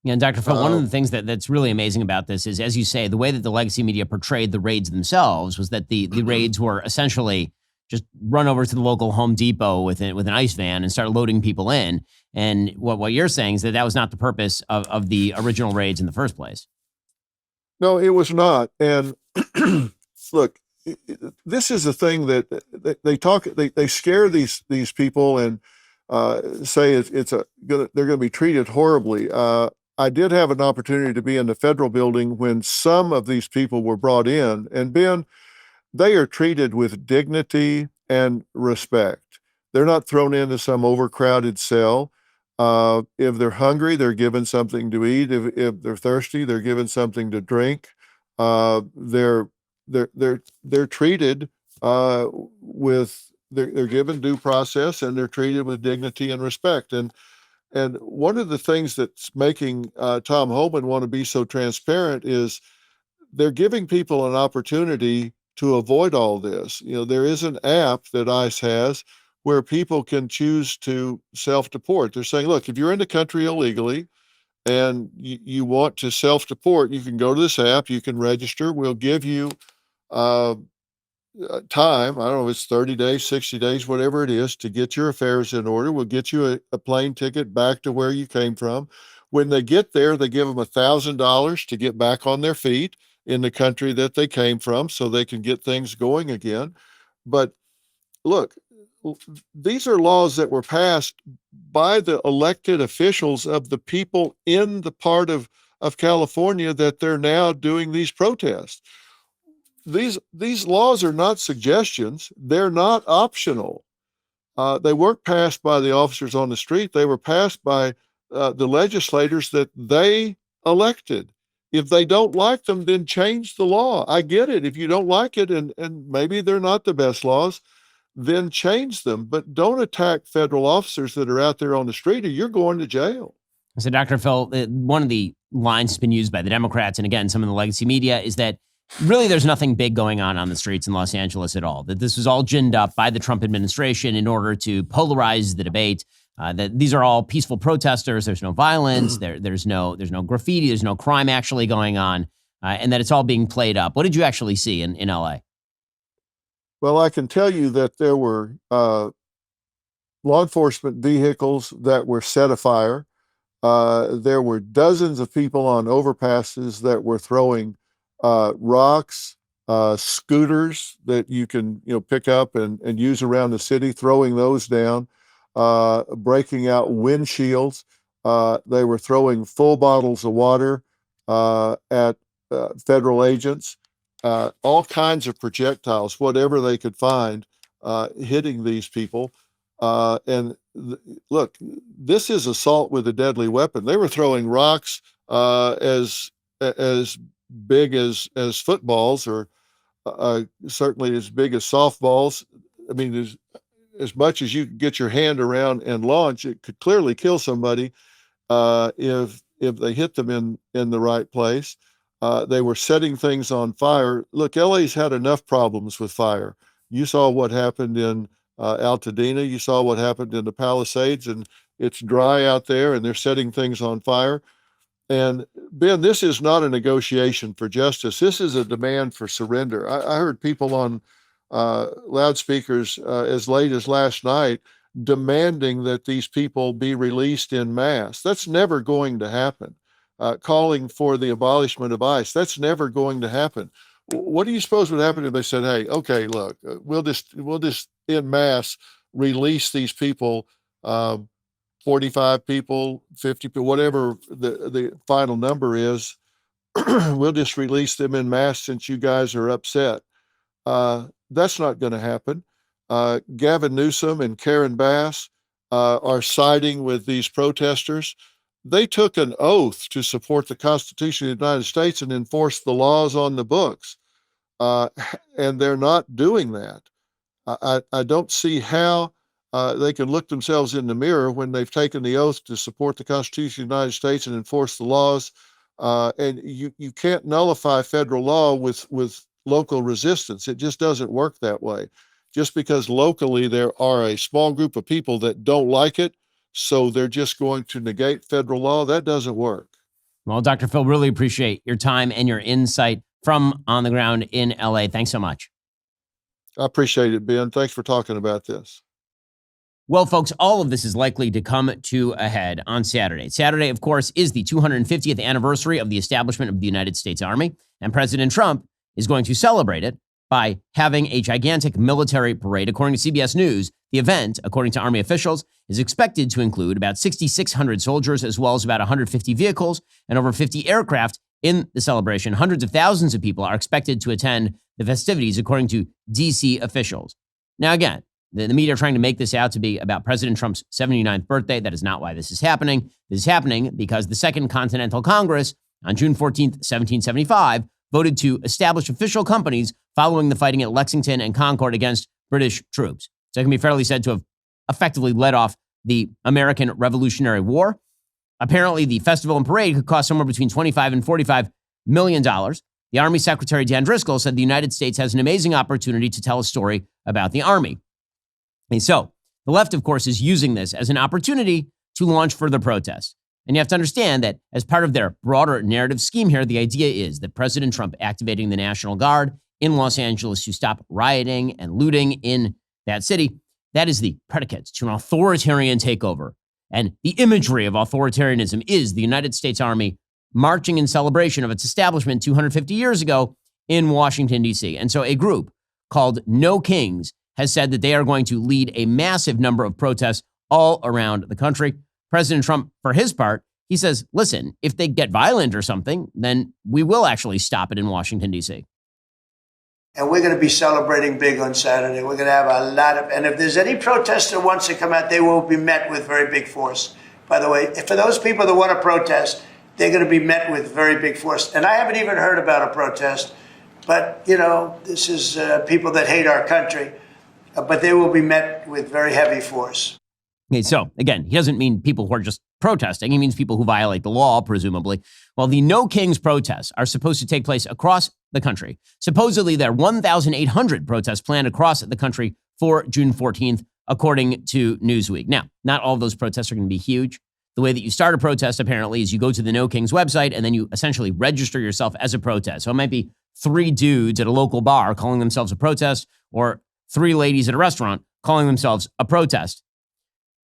Speaker 1: Yeah, and Dr. Phil, one of the things that's really amazing about this is, as you say, the way that the legacy media portrayed the raids themselves was that the raids were essentially just run over to the local Home Depot with an ICE van and start loading people in. And what you're saying is that was not the purpose of the original raids in the first place.
Speaker 14: No, it was not. And look, this is the thing that they scare these people and say they're going to be treated horribly. I did have an opportunity to be in the federal building when some of these people were brought in, and Ben, they are treated with dignity and respect. They're not thrown into some overcrowded cell. If they're hungry, they're given something to eat. If they're thirsty, they're given something to drink. They're treated they're given due process, and they're treated with dignity and respect. And one of the things that's making Tom Homan want to be so transparent is they're giving people an opportunity to avoid all this. There is an app that ICE has where people can choose to self-deport. They're saying, look, if you're in the country illegally and you want to self-deport, you can go to this app, you can register. We'll give you time. I don't know if it's 30 days, 60 days, whatever it is, to get your affairs in order. We'll get you a plane ticket back to where you came from. When they get there, they give them $1,000 to get back on their feet in the country that they came from so they can get things going again. But look, these are laws that were passed by the elected officials of the people in the part of California that they're now doing these protests. These laws are not suggestions. They're not optional. They weren't passed by the officers on the street. They were passed by the legislators that they elected. If they don't like them, then change the law. I get it. If you don't like it, and maybe they're not the best laws, then change them. But don't attack federal officers that are out there on the street, or you're going to jail.
Speaker 1: So, Dr. Phil, one of the lines that's been used by the Democrats, and again, some of the legacy media, is that really there's nothing big going on the streets in Los Angeles at all, that this was all ginned up by the Trump administration in order to polarize the debate, that these are all peaceful protesters. There's no violence. There's no graffiti. There's no crime actually going on, and that it's all being played up. What did you actually see in L.A.?
Speaker 14: Well, I can tell you that there were law enforcement vehicles that were set afire. There were dozens of people on overpasses that were throwing rocks, scooters that you can pick up and use around the city, throwing those down, breaking out windshields. They were throwing full bottles of water at federal agents, all kinds of projectiles, whatever they could find, hitting these people. Look, this is assault with a deadly weapon. They were throwing rocks as big as footballs, or certainly as big as softballs. I mean, as much as you could get your hand around and launch, it could clearly kill somebody if they hit them in the right place. They were setting things on fire. Look, LA's had enough problems with fire. You saw what happened in Altadena. You saw what happened in the Palisades, and it's dry out there, and they're setting things on fire. And Ben, this is not a negotiation for justice. This is a demand for surrender. I heard people on loudspeakers as late as last night demanding that these people be released en masse. That's never going to happen. Calling for the abolishment of ICE. That's never going to happen. What do you suppose would happen if they said, "Hey, okay, look, we'll just en masse release these people, 45 people, 50 people, whatever the final number is. We'll just release them en masse since you guys are upset." That's not going to happen. Gavin Newsom and Karen Bass are siding with these protesters. They took an oath to support the Constitution of the United States and enforce the laws on the books, and they're not doing that. I don't see how they can look themselves in the mirror when they've taken the oath to support the Constitution of the United States and enforce the laws. And you can't nullify federal law with local resistance. It just doesn't work that way. Just because locally there are a small group of people that don't like it, so they're just going to negate federal law, that doesn't work.
Speaker 1: Well, Dr. Phil, really appreciate your time and your insight from on the ground in LA. Thanks so much.
Speaker 14: I appreciate it, Ben. Thanks for talking about this.
Speaker 1: Well, folks, all of this is likely to come to a head on Saturday. Saturday, of course, is the 250th anniversary of the establishment of the United States Army, and President Trump is going to celebrate it by having a gigantic military parade. According to CBS News, the event, according to Army officials, is expected to include about 6,600 soldiers, as well as about 150 vehicles and over 50 aircraft in the celebration. Hundreds of thousands of people are expected to attend the festivities, according to D.C. officials. Now, again, the media are trying to make this out to be about President Trump's 79th birthday. That is not why this is happening. This is happening because the Second Continental Congress on June 14th, 1775, voted to establish official companies following the fighting at Lexington and Concord against British troops. So it can be fairly said to have effectively led off the American Revolutionary War. Apparently, the festival and parade could cost somewhere between $25 and $45 million. The Army Secretary Dan Driscoll said the United States has an amazing opportunity to tell a story about the Army. And so the left, of course, is using this as an opportunity to launch further protests. And you have to understand that as part of their broader narrative scheme here, the idea is that President Trump activating the National Guard in Los Angeles to stop rioting and looting in that city. That is the predicate to an authoritarian takeover. And the imagery of authoritarianism is the United States Army marching in celebration of its establishment 250 years ago in Washington, D.C. And so a group called No Kings has said that they are going to lead a massive number of protests all around the country. President Trump, for his part, he says, listen, if they get violent or something, then we will actually stop it in Washington, D.C.
Speaker 15: And we're going to be celebrating big on Saturday. We're going to have a lot of, and if there's any protester who wants to come out, they will be met with very big force. By the way, for those people that want to protest, they're going to be met with very big force. And I haven't even heard about a protest, but, you know, this is people that hate our country, but they will be met with very heavy force.
Speaker 1: Okay, so again, he doesn't mean people who are just protesting. He means people who violate the law, presumably. Well, the No Kings protests are supposed to take place across the country. Supposedly, there are 1,800 protests planned across the country for June 14th, according to Newsweek. Now, not all of those protests are going to be huge. The way that you start a protest, apparently, is you go to the No Kings website and then you essentially register yourself as a protest. So it might be 3 dudes at a local bar calling themselves a protest, or 3 ladies at a restaurant calling themselves a protest.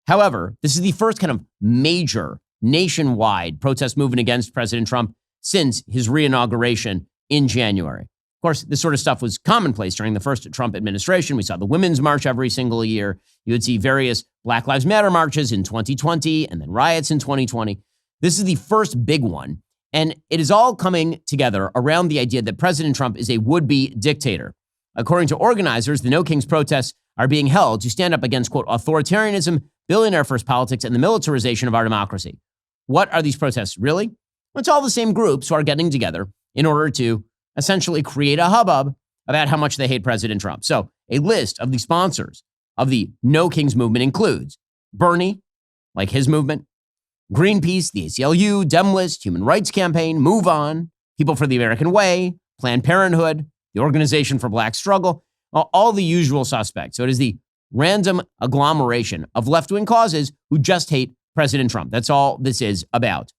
Speaker 1: However, this is the first kind of major nationwide protest movement against President Trump since his reinauguration in January. Of course, this sort of stuff was commonplace during the first Trump administration. We saw the Women's March every single year. You would see various Black Lives Matter marches in 2020 and then riots in 2020. This is the first big one. And it is all coming together around the idea that President Trump is a would-be dictator. According to organizers, the No Kings protests are being held to stand up against, quote, authoritarianism, billionaire-first politics, and the militarization of our democracy. What are these protests really? Well, it's all the same groups who are getting together in order to essentially create a hubbub about how much they hate President Trump. So a list of the sponsors of the No Kings movement includes Bernie, like his movement, Greenpeace, the ACLU, Demlist, Human Rights Campaign, Move On, People for the American Way, Planned Parenthood, the Organization for Black Struggle, all the usual suspects. So it is the random agglomeration of left-wing causes who just hate President Trump. That's all this is about.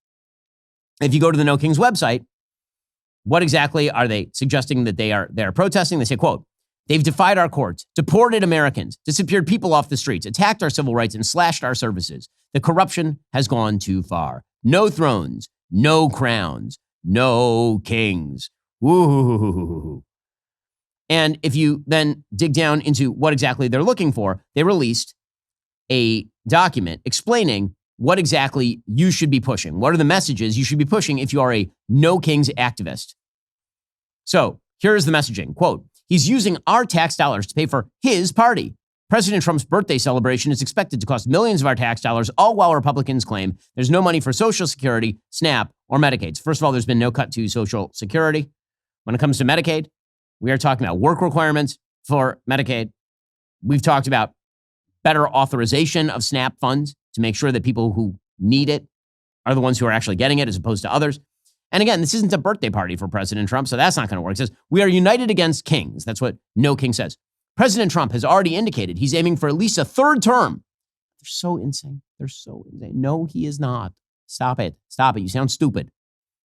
Speaker 1: If you go to the No Kings website, what exactly are they suggesting that they're protesting? They say, quote, they've defied our courts, deported Americans, disappeared people off the streets, attacked our civil rights, and slashed our services. The corruption has gone too far. No thrones, no crowns, no kings. Woo. And if you then dig down into what exactly they're looking for, they released a document explaining what exactly you should be pushing. What are the messages you should be pushing if you are a No Kings activist? So here's the messaging. Quote, he's using our tax dollars to pay for his party. President Trump's birthday celebration is expected to cost millions of our tax dollars, all while Republicans claim there's no money for Social Security, SNAP, or Medicaid. First of all, there's been no cut to Social Security. When it comes to Medicaid, we are talking about work requirements for Medicaid. We've talked about better authorization of SNAP funds to make sure that people who need it are the ones who are actually getting it as opposed to others. And again, this isn't a birthday party for President Trump, so that's not going to work. It says, we are united against kings. That's what No King says. President Trump has already indicated he's aiming for at least a 3rd term. They're so insane. They're so insane. No, he is not. Stop it. Stop it. You sound stupid.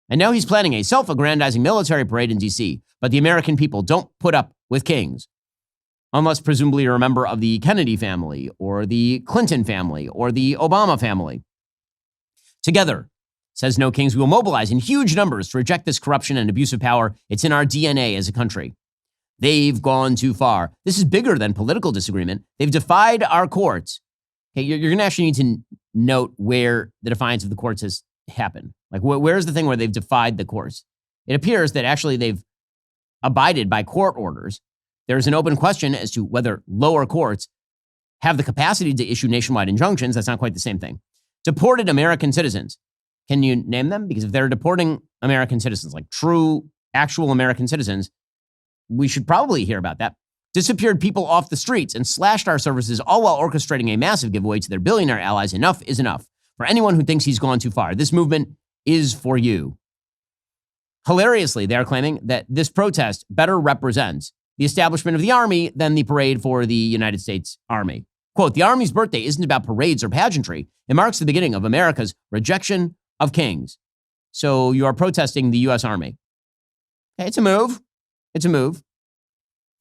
Speaker 1: And now he's planning a self-aggrandizing military parade in D.C., but the American people don't put up with kings. Unless presumably you're a member of the Kennedy family or the Clinton family or the Obama family. Together, says No Kings, we will mobilize in huge numbers to reject this corruption and abuse of power. It's in our DNA as a country. They've gone too far. This is bigger than political disagreement. They've defied our courts. Okay, you're going to actually need to note where the defiance of the courts has happened. Like, where's the thing where they've defied the courts? It appears that actually they've abided by court orders. There's an open question as to whether lower courts have the capacity to issue nationwide injunctions. That's not quite the same thing. Deported American citizens. Can you name them? Because if they're deporting American citizens, like true, actual American citizens, we should probably hear about that. Disappeared people off the streets and slashed our services, all while orchestrating a massive giveaway to their billionaire allies. Enough is enough. For anyone who thinks he's gone too far, this movement is for you. Hilariously, they are claiming that this protest better represents the establishment of the Army than the parade for the United States Army. Quote, the Army's birthday isn't about parades or pageantry. It marks the beginning of America's rejection of kings. So you are protesting the U.S. Army. Okay, it's a move. It's a move.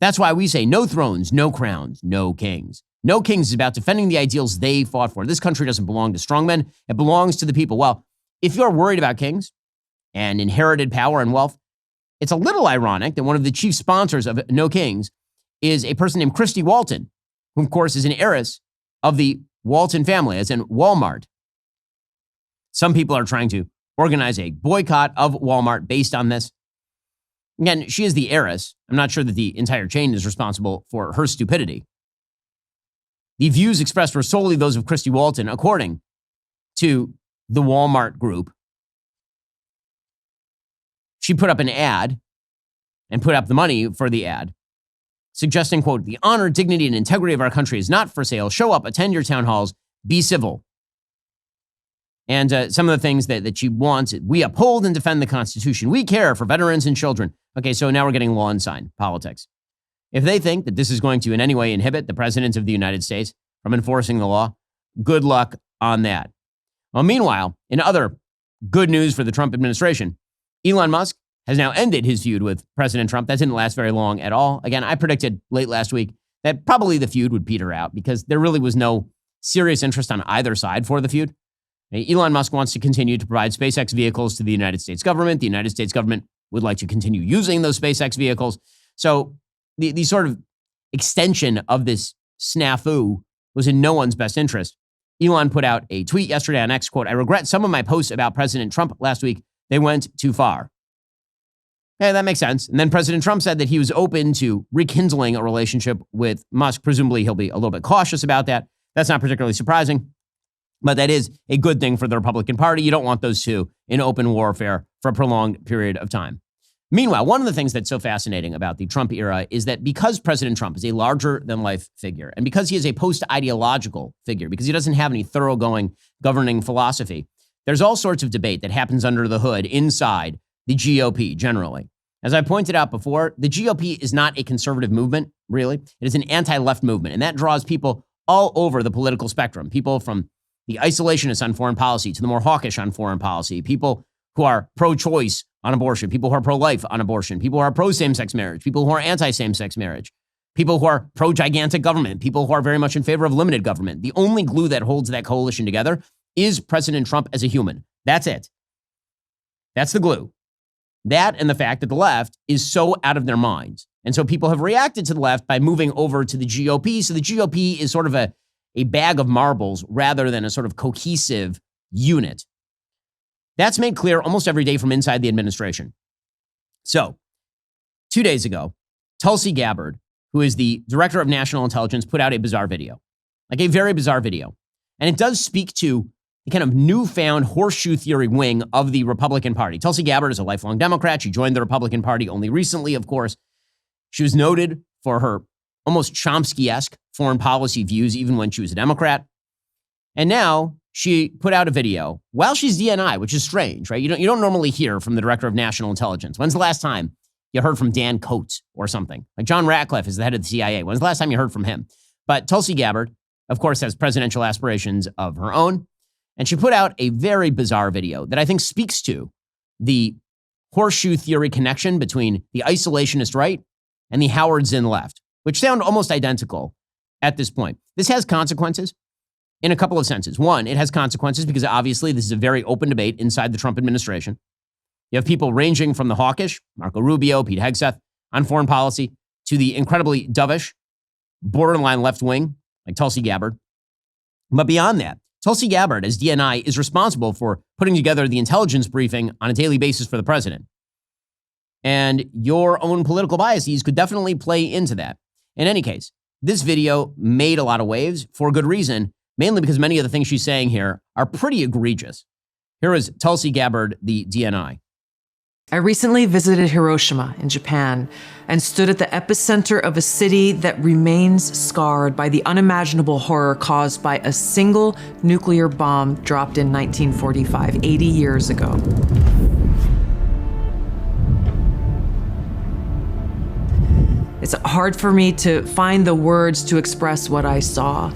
Speaker 1: That's why we say no thrones, no crowns, no kings. No kings is about defending the ideals they fought for. This country doesn't belong to strongmen. It belongs to the people. Well, if you're worried about kings and inherited power and wealth, it's a little ironic that one of the chief sponsors of No Kings is a person named Christy Walton, who, of course, is an heiress of the Walton family, as in Walmart. Some people are trying to organize a boycott of Walmart based on this. Again, she is the heiress. I'm not sure that the entire chain is responsible for her stupidity. The views expressed were solely those of Christy Walton, according to the Walmart group. She put up an ad and put up the money for the ad, suggesting, quote, the honor, dignity, and integrity of our country is not for sale. Show up, attend your town halls, be civil. And some of the things that she wants, we uphold and defend the Constitution. We care for veterans and children. Okay, so now we're getting law and sign politics. If they think that this is going to in any way inhibit the president of the United States from enforcing the law, good luck on that. Well, meanwhile, in other good news for the Trump administration, Elon Musk has now ended his feud with President Trump. That didn't last very long at all. Again, I predicted late last week that probably the feud would peter out because there really was no serious interest on either side for the feud. Elon Musk wants to continue to provide SpaceX vehicles to the United States government. The United States government would like to continue using those SpaceX vehicles. So the sort of extension of this snafu was in no one's best interest. Elon put out a tweet yesterday on X, quote, I regret some of my posts about President Trump last week. They went too far. Yeah, that makes sense. And then President Trump said that he was open to rekindling a relationship with Musk. Presumably, he'll be a little bit cautious about that. That's not particularly surprising, but that is a good thing for the Republican Party. You don't want those two in open warfare for a prolonged period of time. Meanwhile, one of the things that's so fascinating about the Trump era is that because President Trump is a larger-than-life figure, and because he is a post-ideological figure, because he doesn't have any thoroughgoing governing philosophy, there's all sorts of debate that happens under the hood inside the GOP generally. As I pointed out before, the GOP is not a conservative movement, really. It is an anti-left movement, and that draws people all over the political spectrum, people from the isolationists on foreign policy to the more hawkish on foreign policy, people who are pro-choice on abortion, people who are pro-life on abortion, people who are pro-same-sex marriage, people who are anti-same-sex marriage, people who are pro-gigantic government, people who are very much in favor of limited government. The only glue that holds that coalition together is President Trump as a human. That's it. That's the glue. That and the fact that the left is so out of their minds. And so people have reacted to the left by moving over to the GOP. So the GOP is sort of a bag of marbles rather than a sort of cohesive unit. That's made clear almost every day from inside the administration. So 2 days ago, Tulsi Gabbard, who is the director of national intelligence, put out a bizarre video, like a very bizarre video. And it does speak to the kind of newfound horseshoe theory wing of the Republican Party. Tulsi Gabbard is a lifelong Democrat. She joined the Republican Party only recently, of course. She was noted for her almost Chomsky-esque foreign policy views, even when she was a Democrat. And now she put out a video while she's DNI, which is strange, right? You don't normally hear from the director of national intelligence. When's the last time you heard from Dan Coates or something? Like John Ratcliffe is the head of the CIA. When's the last time you heard from him? But Tulsi Gabbard, of course, has presidential aspirations of her own. And she put out a very bizarre video that I think speaks to the horseshoe theory connection between the isolationist right and the Howard Zinn left, which sound almost identical at this point. This has consequences in a couple of senses. One, it has consequences because obviously this is a very open debate inside the Trump administration. You have people ranging from the hawkish, Marco Rubio, Pete Hegseth, on foreign policy, to the incredibly dovish, borderline left wing, like Tulsi Gabbard. But beyond that, Tulsi Gabbard, as DNI, is responsible for putting together the intelligence briefing on a daily basis for the president. And your own political biases could definitely play into that. In any case, this video made a lot of waves for good reason, mainly because many of the things she's saying here are pretty egregious. Here is Tulsi Gabbard, the DNI.
Speaker 16: I recently visited Hiroshima in Japan and stood at the epicenter of a city that remains scarred by the unimaginable horror caused by a single nuclear bomb dropped in 1945, 80 years ago. It's hard for me to find the words to express what I saw,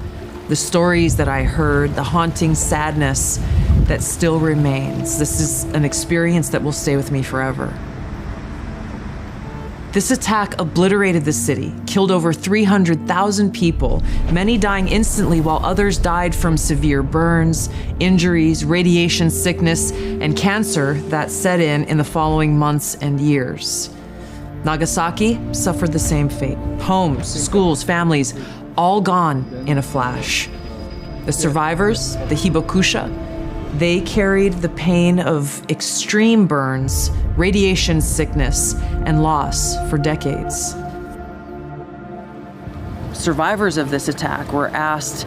Speaker 16: the stories that I heard, the haunting sadness that still remains. This is an experience that will stay with me forever. This attack obliterated the city, killed over 300,000 people, many dying instantly while others died from severe burns, injuries, radiation sickness, and cancer that set in the following months and years. Nagasaki suffered the same fate. Homes, schools, families, all gone in a flash. The survivors, the hibakusha, they carried the pain of extreme burns, radiation sickness, and loss for decades. Survivors of this attack were asked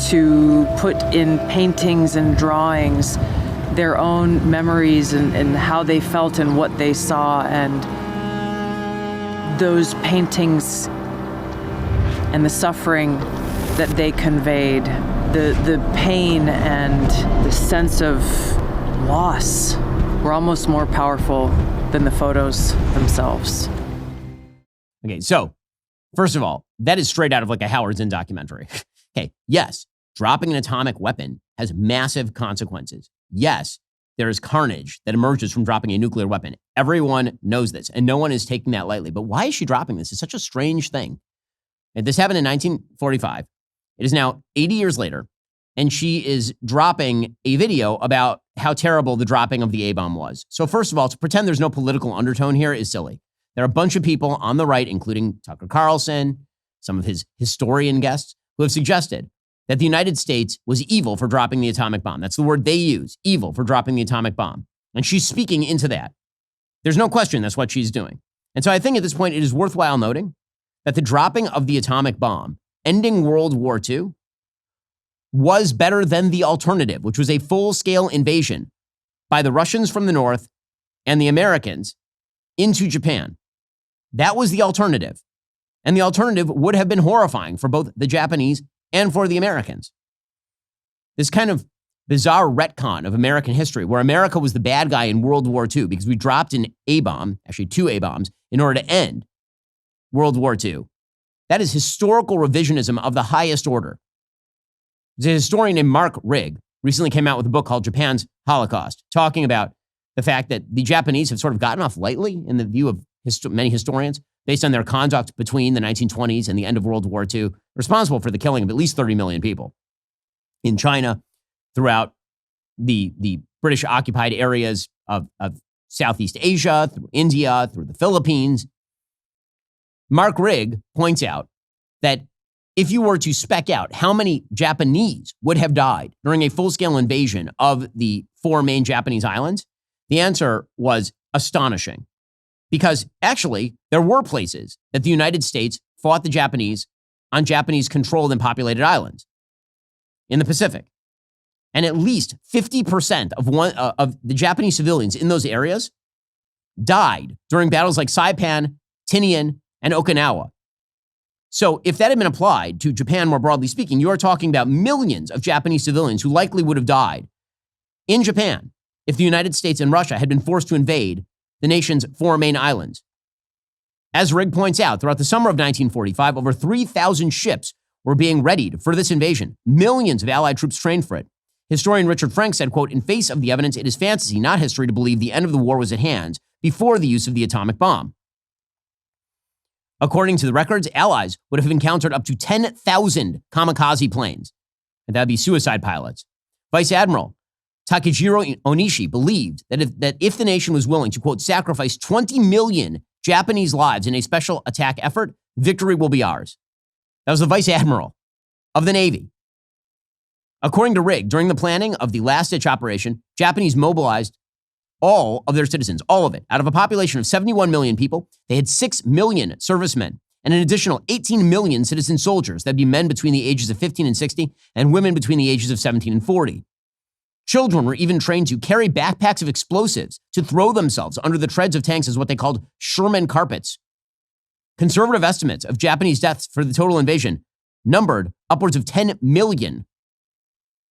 Speaker 16: to put in paintings and drawings their own memories and how they felt and what they saw, and those paintings and the suffering that they conveyed, the pain and the sense of loss were almost more powerful than the photos themselves.
Speaker 1: Okay, so first of all, that is straight out of like a Howard Zinn documentary. Okay, yes, dropping an atomic weapon has massive consequences. Yes, there is carnage that emerges from dropping a nuclear weapon. Everyone knows this, and no one is taking that lightly. But why is she dropping this? It's such a strange thing. And this happened in 1945. It is now 80 years later, and she is dropping a video about how terrible the dropping of the A-bomb was. So first of all, to pretend there's no political undertone here is silly. There are a bunch of people on the right, including Tucker Carlson, some of his historian guests, who have suggested that the United States was evil for dropping the atomic bomb. That's the word they use, evil for dropping the atomic bomb. And she's speaking into that. There's no question that's what she's doing. And so I think at this point, it is worthwhile noting that the dropping of the atomic bomb, ending World War II, was better than the alternative, which was a full-scale invasion by the Russians from the north and the Americans into Japan. That was the alternative. And the alternative would have been horrifying for both the Japanese and for the Americans. This kind of bizarre retcon of American history, where America was the bad guy in World War II because we dropped an A-bomb, actually 2 A-bombs, in order to end World War II. That is historical revisionism of the highest order. The historian named Mark Rigg recently came out with a book called Japan's Holocaust, talking about the fact that the Japanese have sort of gotten off lightly in the view of many historians based on their conduct between the 1920s and the end of World War II, responsible for the killing of at least 30 million people in China, throughout the British-occupied areas of Southeast Asia, through India, through the Philippines. Mark Rigg points out that if you were to spec out how many Japanese would have died during a full-scale invasion of the 4 main Japanese islands, the answer was astonishing. Because actually, there were places that the United States fought the Japanese on Japanese-controlled and populated islands in the Pacific. And at least 50% of the Japanese civilians in those areas died during battles like Saipan, Tinian, and Okinawa. So if that had been applied to Japan more broadly speaking, you are talking about millions of Japanese civilians who likely would have died in Japan if the United States and Russia had been forced to invade the nation's 4 main islands. As Rigg points out, throughout the summer of 1945, over 3,000 ships were being readied for this invasion. Millions of Allied troops trained for it. Historian Richard Frank said, quote, "In face of the evidence, it is fantasy, not history, to believe the end of the war was at hand before the use of the atomic bomb." According to the records, Allies would have encountered up to 10,000 kamikaze planes, and that would be suicide pilots. Vice Admiral Takejiro Onishi believed that if the nation was willing to, quote, "sacrifice 20 million Japanese lives in a special attack effort, victory will be ours." That was the Vice Admiral of the Navy. According to Rigg, during the planning of the last-ditch operation, Japanese mobilized all of their citizens, all of it. Out of a population of 71 million people, they had 6 million servicemen and an additional 18 million citizen soldiers. That'd be men between the ages of 15 and 60 and women between the ages of 17 and 40. Children were even trained to carry backpacks of explosives to throw themselves under the treads of tanks as what they called Sherman carpets. Conservative estimates of Japanese deaths for the total invasion numbered upwards of 10 million.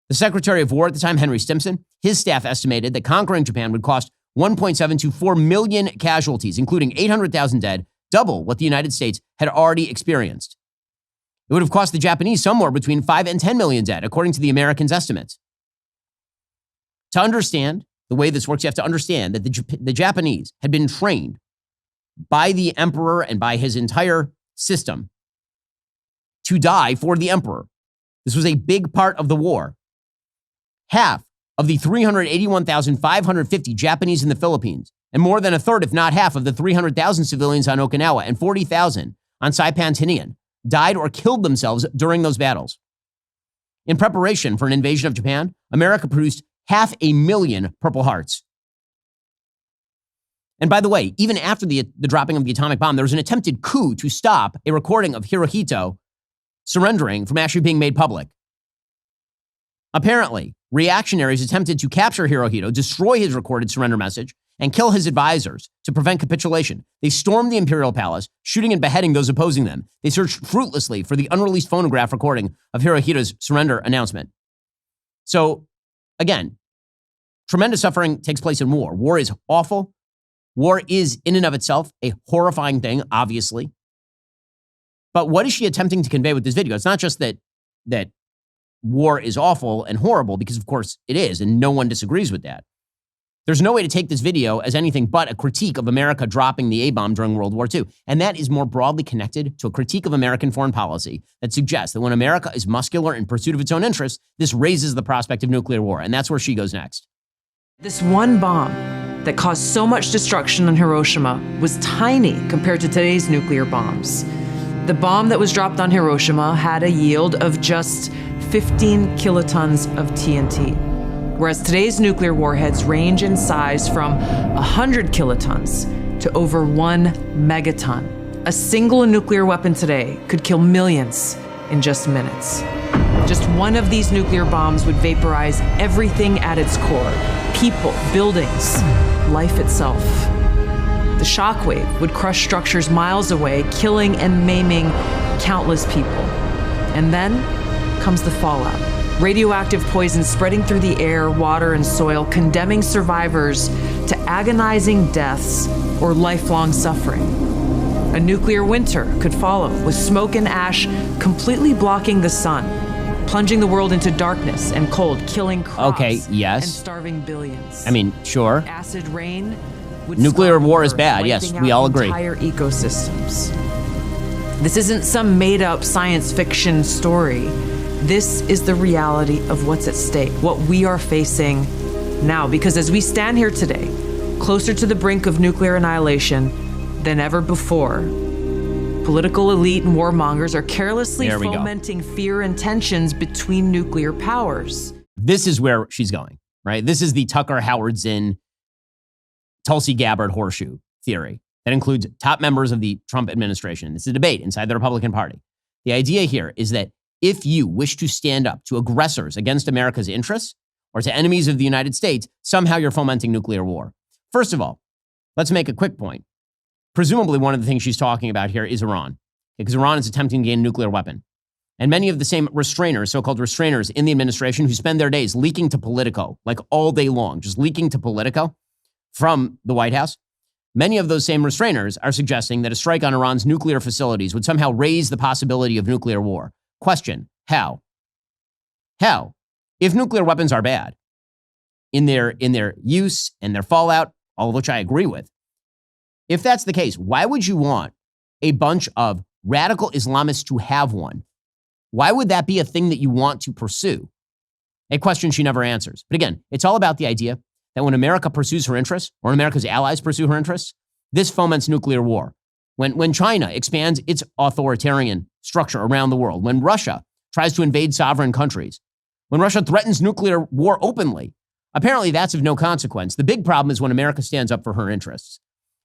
Speaker 1: The Secretary of War at the time, Henry Stimson, his staff estimated that conquering Japan would cost 1.7 to 4 million casualties, including 800,000 dead, double what the United States had already experienced. It would have cost the Japanese somewhere between 5 and 10 million dead, according to the Americans' estimates. To understand the way this works, you have to understand that the Japanese had been trained by the emperor and by his entire system to die for the emperor. This was a big part of the war. Half of the 381,550 Japanese in the Philippines, and more than a third, if not half, of the 300,000 civilians on Okinawa and 40,000 on Saipan-Tinian died or killed themselves during those battles. In preparation for an invasion of Japan, America produced 500,000 Purple Hearts. And by the way, even after the dropping of the atomic bomb, there was an attempted coup to stop a recording of Hirohito surrendering from actually being made public. Apparently, reactionaries attempted to capture Hirohito, destroy his recorded surrender message, and kill his advisors to prevent capitulation. They stormed the imperial palace, shooting and beheading those opposing them. They searched fruitlessly for the unreleased phonograph recording of Hirohito's surrender announcement. So, again, tremendous suffering takes place in war. War is awful. War is, in and of itself, a horrifying thing, obviously. But what is she attempting to convey with this video? It's not just that war is awful and horrible, because of course it is, and no one disagrees with that. There's no way to take this video as anything but a critique of America dropping the A-bomb during World War II. And that is more broadly connected to a critique of American foreign policy that suggests that when America is muscular in pursuit of its own interests, this raises the prospect of nuclear war. And that's where she goes next.
Speaker 16: This one bomb that caused so much destruction in Hiroshima was tiny compared to today's nuclear bombs. The bomb that was dropped on Hiroshima had a yield of just 15 kilotons of TNT, whereas today's nuclear warheads range in size from 100 kilotons to over 1 megaton. A single nuclear weapon today could kill millions in just minutes. Just one of these nuclear bombs would vaporize everything at its core: people, buildings, life itself. The shockwave would crush structures miles away, killing and maiming countless people. And then comes the fallout. Radioactive poison spreading through the air, water, and soil, condemning survivors to agonizing deaths or lifelong suffering. A nuclear winter could follow, with smoke and ash completely blocking the sun, plunging the world into darkness and cold, killing crops and starving billions.
Speaker 1: I mean, sure.
Speaker 16: Acid rain would
Speaker 1: nuclear war is
Speaker 16: Earth,
Speaker 1: bad. Yes,
Speaker 16: wiping
Speaker 1: we
Speaker 16: out
Speaker 1: all agree.
Speaker 16: Entire ecosystems. This isn't some made-up science fiction story. This is the reality of what's at stake, what we are facing now. Because as we stand here today, closer to the brink of nuclear annihilation than ever before, political elite and warmongers are carelessly fomenting fear and tensions between nuclear powers.
Speaker 1: This is where she's going, right? This is the Tucker Howard Zinn, Tulsi Gabbard horseshoe theory that includes top members of the Trump administration. This is a debate inside the Republican Party. The idea here is that if you wish to stand up to aggressors against America's interests or to enemies of the United States, somehow you're fomenting nuclear war. First of all, let's make a quick point. Presumably one of the things she's talking about here is Iran, because Iran is attempting to gain a nuclear weapon. And many of the same restrainers, so-called restrainers in the administration who spend their days leaking to Politico, like all day long, just leaking to Politico from the White House, many of those same restrainers are suggesting that a strike on Iran's nuclear facilities would somehow raise the possibility of nuclear war. Question, how? How? If nuclear weapons are bad in their use and their fallout, all of which I agree with, if that's the case, why would you want a bunch of radical Islamists to have one? Why would that be a thing that you want to pursue? A question she never answers. But again, it's all about the idea that when America pursues her interests, or America's allies pursue her interests, this foments nuclear war. When China expands its authoritarian structure around the world, when Russia tries to invade sovereign countries, when Russia threatens nuclear war openly, apparently that's of no consequence. The big problem is when America stands up for her interests.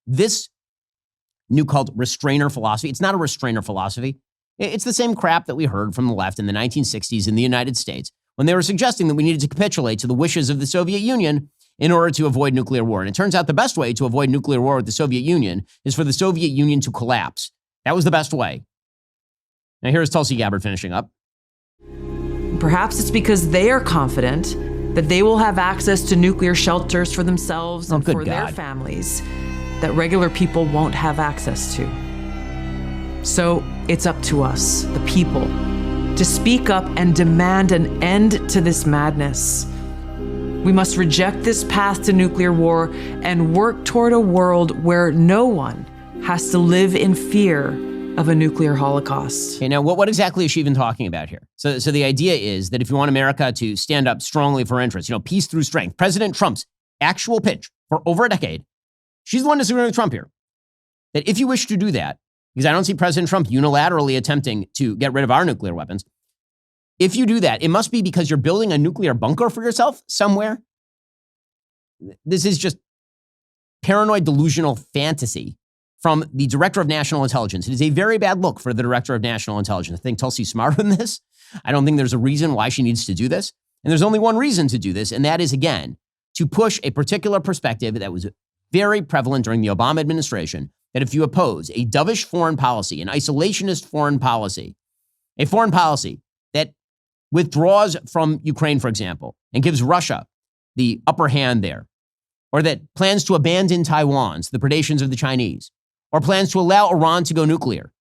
Speaker 1: This new called restrainer philosophy, it's not a restrainer philosophy. It's the same crap that we heard from the left in the 1960s in the United States when they were suggesting that we needed to capitulate to the wishes of the Soviet Union in order to avoid nuclear war. And it turns out the best way to avoid nuclear war with the Soviet Union is for the Soviet Union to collapse. That was the best way. Now here's Tulsi Gabbard finishing up.
Speaker 16: Perhaps it's because they are confident that they will have access to nuclear shelters for themselves and for their families that regular people won't have access to. So it's up to us, the people, to speak up and demand an end to this madness. We must reject this path to nuclear war and work toward a world where no one has to live in fear of a nuclear holocaust.
Speaker 1: Okay, now what exactly is she even talking about here? So the idea is that if you want America to stand up strongly for interests, peace through strength, President Trump's actual pitch for over a decade, she's the one disagreeing with Trump here. That if you wish to do that, because I don't see President Trump unilaterally attempting to get rid of our nuclear weapons, if you do that, it must be because you're building a nuclear bunker for yourself somewhere. This is just paranoid, delusional fantasy from the Director of National Intelligence. It is a very bad look for the Director of National Intelligence. I think Tulsi's smarter than this. I don't think there's a reason why she needs to do this. And there's only one reason to do this, and that is, again, to push a particular perspective that was very prevalent during the Obama administration, that if you oppose a dovish foreign policy, an isolationist foreign policy, a foreign policy that withdraws from Ukraine, for example, and gives Russia the upper hand there, or that plans to abandon Taiwan to the predations of the Chinese, or plans to allow Iran to go nuclear,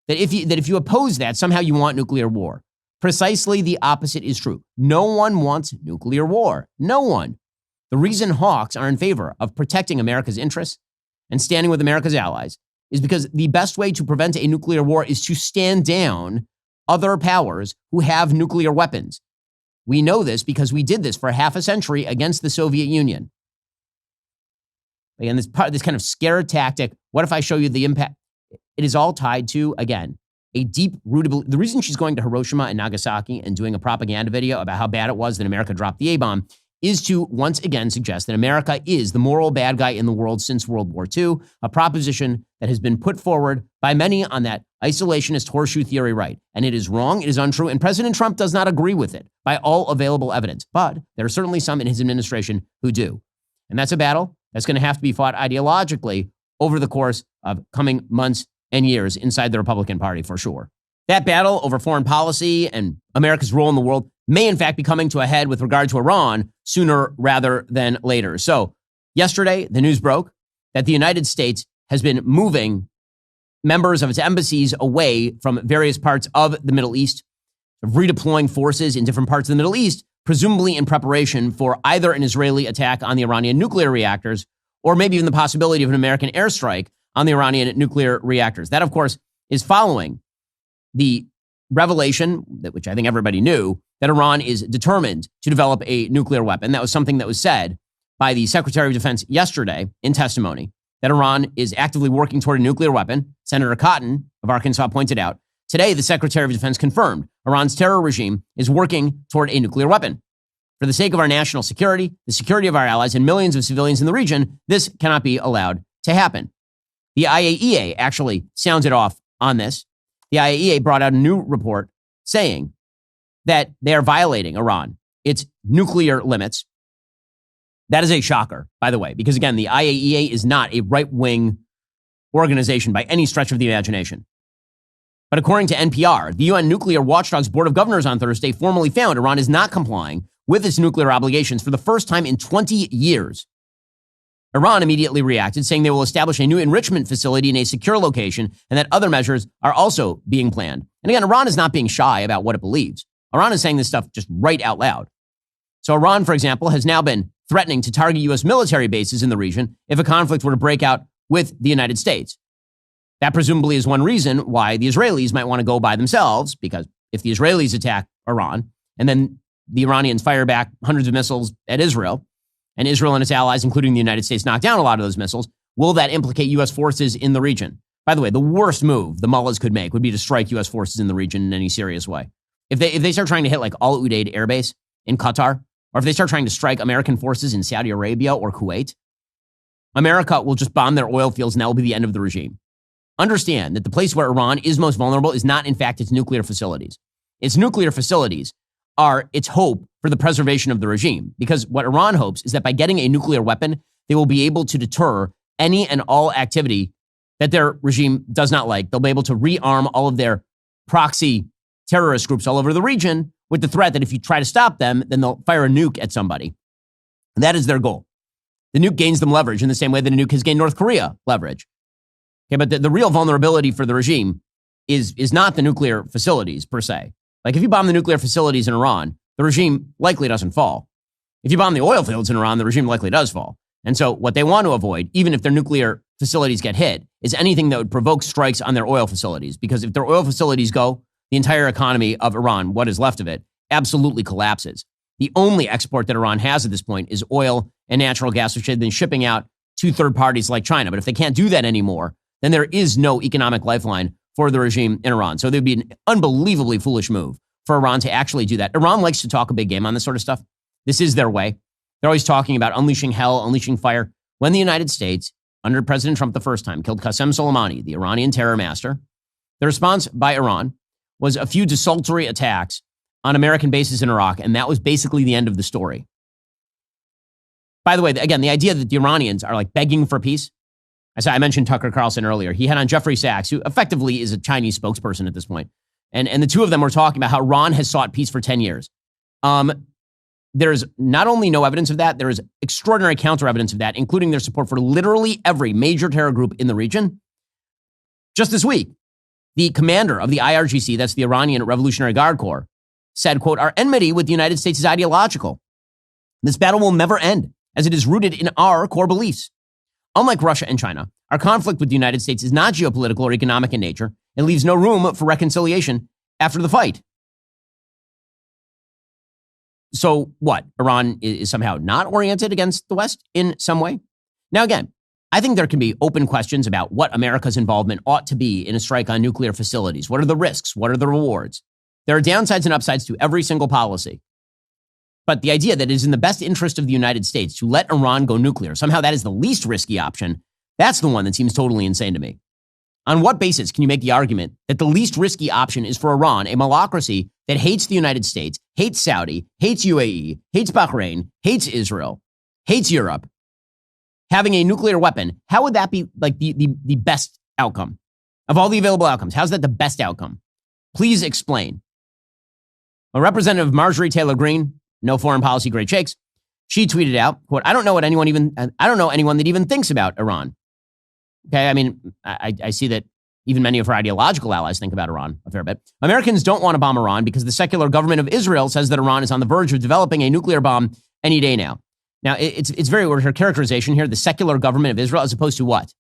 Speaker 1: that if you oppose that, somehow you want nuclear war. Precisely the opposite is true. No one wants nuclear war. No one. The reason hawks are in favor of protecting America's interests and standing with America's allies is because the best way to prevent a nuclear war is to stand down other powers who have nuclear weapons. We know this because we did this for half a century against the Soviet Union. Again, this kind of scare tactic, what if I show you the impact? It is all tied to, again, a deep-rooted belief. The reason she's going to Hiroshima and Nagasaki and doing a propaganda video about how bad it was that America dropped the A-bomb is to once again suggest that America is the moral bad guy in the world since World War II, a proposition that has been put forward by many on that isolationist horseshoe theory right. And it is wrong, it is untrue, and President Trump does not agree with it by all available evidence. But there are certainly some in his administration who do. And that's a battle that's going to have to be fought ideologically over the course of coming months and years inside the Republican Party, for sure. That battle over foreign policy and America's role in the world may in fact be coming to a head with regard to Iran sooner rather than later. So yesterday, the news broke that the United States has been moving members of its embassies away from various parts of the Middle East, redeploying forces in different parts of the Middle East, presumably in preparation for either an Israeli attack on the Iranian nuclear reactors or maybe even the possibility of an American airstrike on the Iranian nuclear reactors. That, of course, is following the revelation, which I think everybody knew, that Iran is determined to develop a nuclear weapon. That was something that was said by the Secretary of Defense yesterday in testimony, that Iran is actively working toward a nuclear weapon. Senator Cotton of Arkansas pointed out. Today, the Secretary of Defense confirmed Iran's terror regime is working toward a nuclear weapon. For the sake of our national security, the security of our allies, and millions of civilians in the region, this cannot be allowed to happen. The IAEA actually sounded off on this. The IAEA brought out a new report saying that they are violating Iran, its nuclear limits. That is a shocker, by the way, because again, the IAEA is not a right-wing organization by any stretch of the imagination. But according to NPR, the UN Nuclear Watchdog's Board of Governors on Thursday formally found Iran is not complying with its nuclear obligations for the first time in 20 years. Iran immediately reacted, saying they will establish a new enrichment facility in a secure location and that other measures are also being planned. And again, Iran is not being shy about what it believes. Iran is saying this stuff just right out loud. So Iran, for example, has now been threatening to target U.S. military bases in the region if a conflict were to break out with the United States. That presumably is one reason why the Israelis might want to go by themselves, because if the Israelis attack Iran and then the Iranians fire back hundreds of missiles at Israel, and Israel and its allies, including the United States, knock down a lot of those missiles, will that implicate U.S. forces in the region? By the way, the worst move the mullahs could make would be to strike U.S. forces in the region in any serious way. If they start trying to hit like Al Udeid Air Base in Qatar, or if they start trying to strike American forces in Saudi Arabia or Kuwait, America will just bomb their oil fields and that will be the end of the regime. Understand that the place where Iran is most vulnerable is not, in fact, its nuclear facilities. Its nuclear facilities are its hope for the preservation of the regime, because what Iran hopes is that by getting a nuclear weapon, they will be able to deter any and all activity that their regime does not like. They'll be able to rearm all of their proxy terrorist groups all over the region with the threat that if you try to stop them, then they'll fire a nuke at somebody. And that is their goal. The nuke gains them leverage in the same way that a nuke has gained North Korea leverage. Okay, but the real vulnerability for the regime is not the nuclear facilities per se. Like if you bomb the nuclear facilities in Iran, the regime likely doesn't fall. If you bomb the oil fields in Iran, the regime likely does fall. And so what they want to avoid, even if their nuclear facilities get hit is anything that would provoke strikes on their oil facilities. Because if their oil facilities go, the entire economy of Iran, what is left of it, absolutely collapses. The only export that Iran has at this point is oil and natural gas, which they've been shipping out to third parties like China. But if they can't do that anymore, then there is no economic lifeline for the regime in Iran. So it would be an unbelievably foolish move for Iran to actually do that. Iran likes to talk a big game on this sort of stuff. This is their way. They're always talking about unleashing hell, unleashing fire. When the United States, under President Trump the first time, killed Qasem Soleimani, the Iranian terror master, the response by Iran was a few desultory attacks on American bases in Iraq, and that was basically the end of the story. By the way, again, the idea that the Iranians are like begging for peace. I mentioned Tucker Carlson earlier. He had on Jeffrey Sachs, who effectively is a Chinese spokesperson at this point. And the two of them were talking about how Iran has sought peace for 10 years. There's not only no evidence of that, there is extraordinary counter evidence of that, including their support for literally every major terror group in the region. Just this week, the commander of the IRGC, that's the Iranian Revolutionary Guard Corps, said, quote, "Our enmity with the United States is ideological. This battle will never end, as it is rooted in our core beliefs. Unlike Russia and China, our conflict with the United States is not geopolitical or economic in nature and leaves no room for reconciliation after the fight." So what? Iran is somehow not oriented against the West in some way? Now, again, I think there can be open questions about what America's involvement ought to be in a strike on nuclear facilities. What are the risks? What are the rewards? There are downsides and upsides to every single policy. But the idea that it is in the best interest of the United States to let Iran go nuclear, somehow that is the least risky option, that's the one that seems totally insane to me. On what basis can you make the argument that the least risky option is for Iran, a malocracy that hates the United States, hates Saudi, hates UAE, hates Bahrain, hates Israel, hates Europe, having a nuclear weapon? How would that be like the best outcome? Of all the available outcomes, how's that the best outcome? Please explain. A Representative Marjorie Taylor Greene, no foreign policy great shakes, she tweeted out, quote, I don't know anyone that even thinks about Iran. Okay, I mean, I see that even many of her ideological allies think about Iran a fair bit. Americans don't want to bomb Iran because the secular government of Israel says that Iran is on the verge of developing a nuclear bomb any day now. Now, it's very weird, her characterization here, the secular government of Israel, as opposed to what?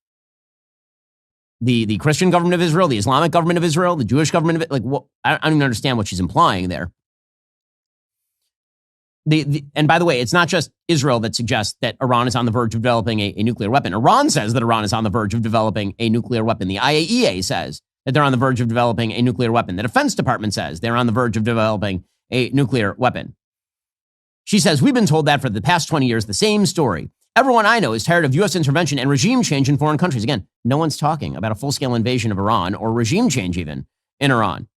Speaker 1: The Christian government of Israel, the Islamic government of Israel, the Jewish government of it? Like, what? I don't even understand what she's implying there. And by the way, it's not just Israel that suggests that Iran is on the verge of developing a nuclear weapon. Iran says that Iran is on the verge of developing a nuclear weapon. The IAEA says that they're on the verge of developing a nuclear weapon. The Defense Department says they're on the verge of developing a nuclear weapon. She says, we've been told that for the past 20 years, the same story. Everyone I know is tired of U.S. intervention and regime change in foreign countries. Again, no one's talking about a full-scale invasion of Iran or regime change even in Iran.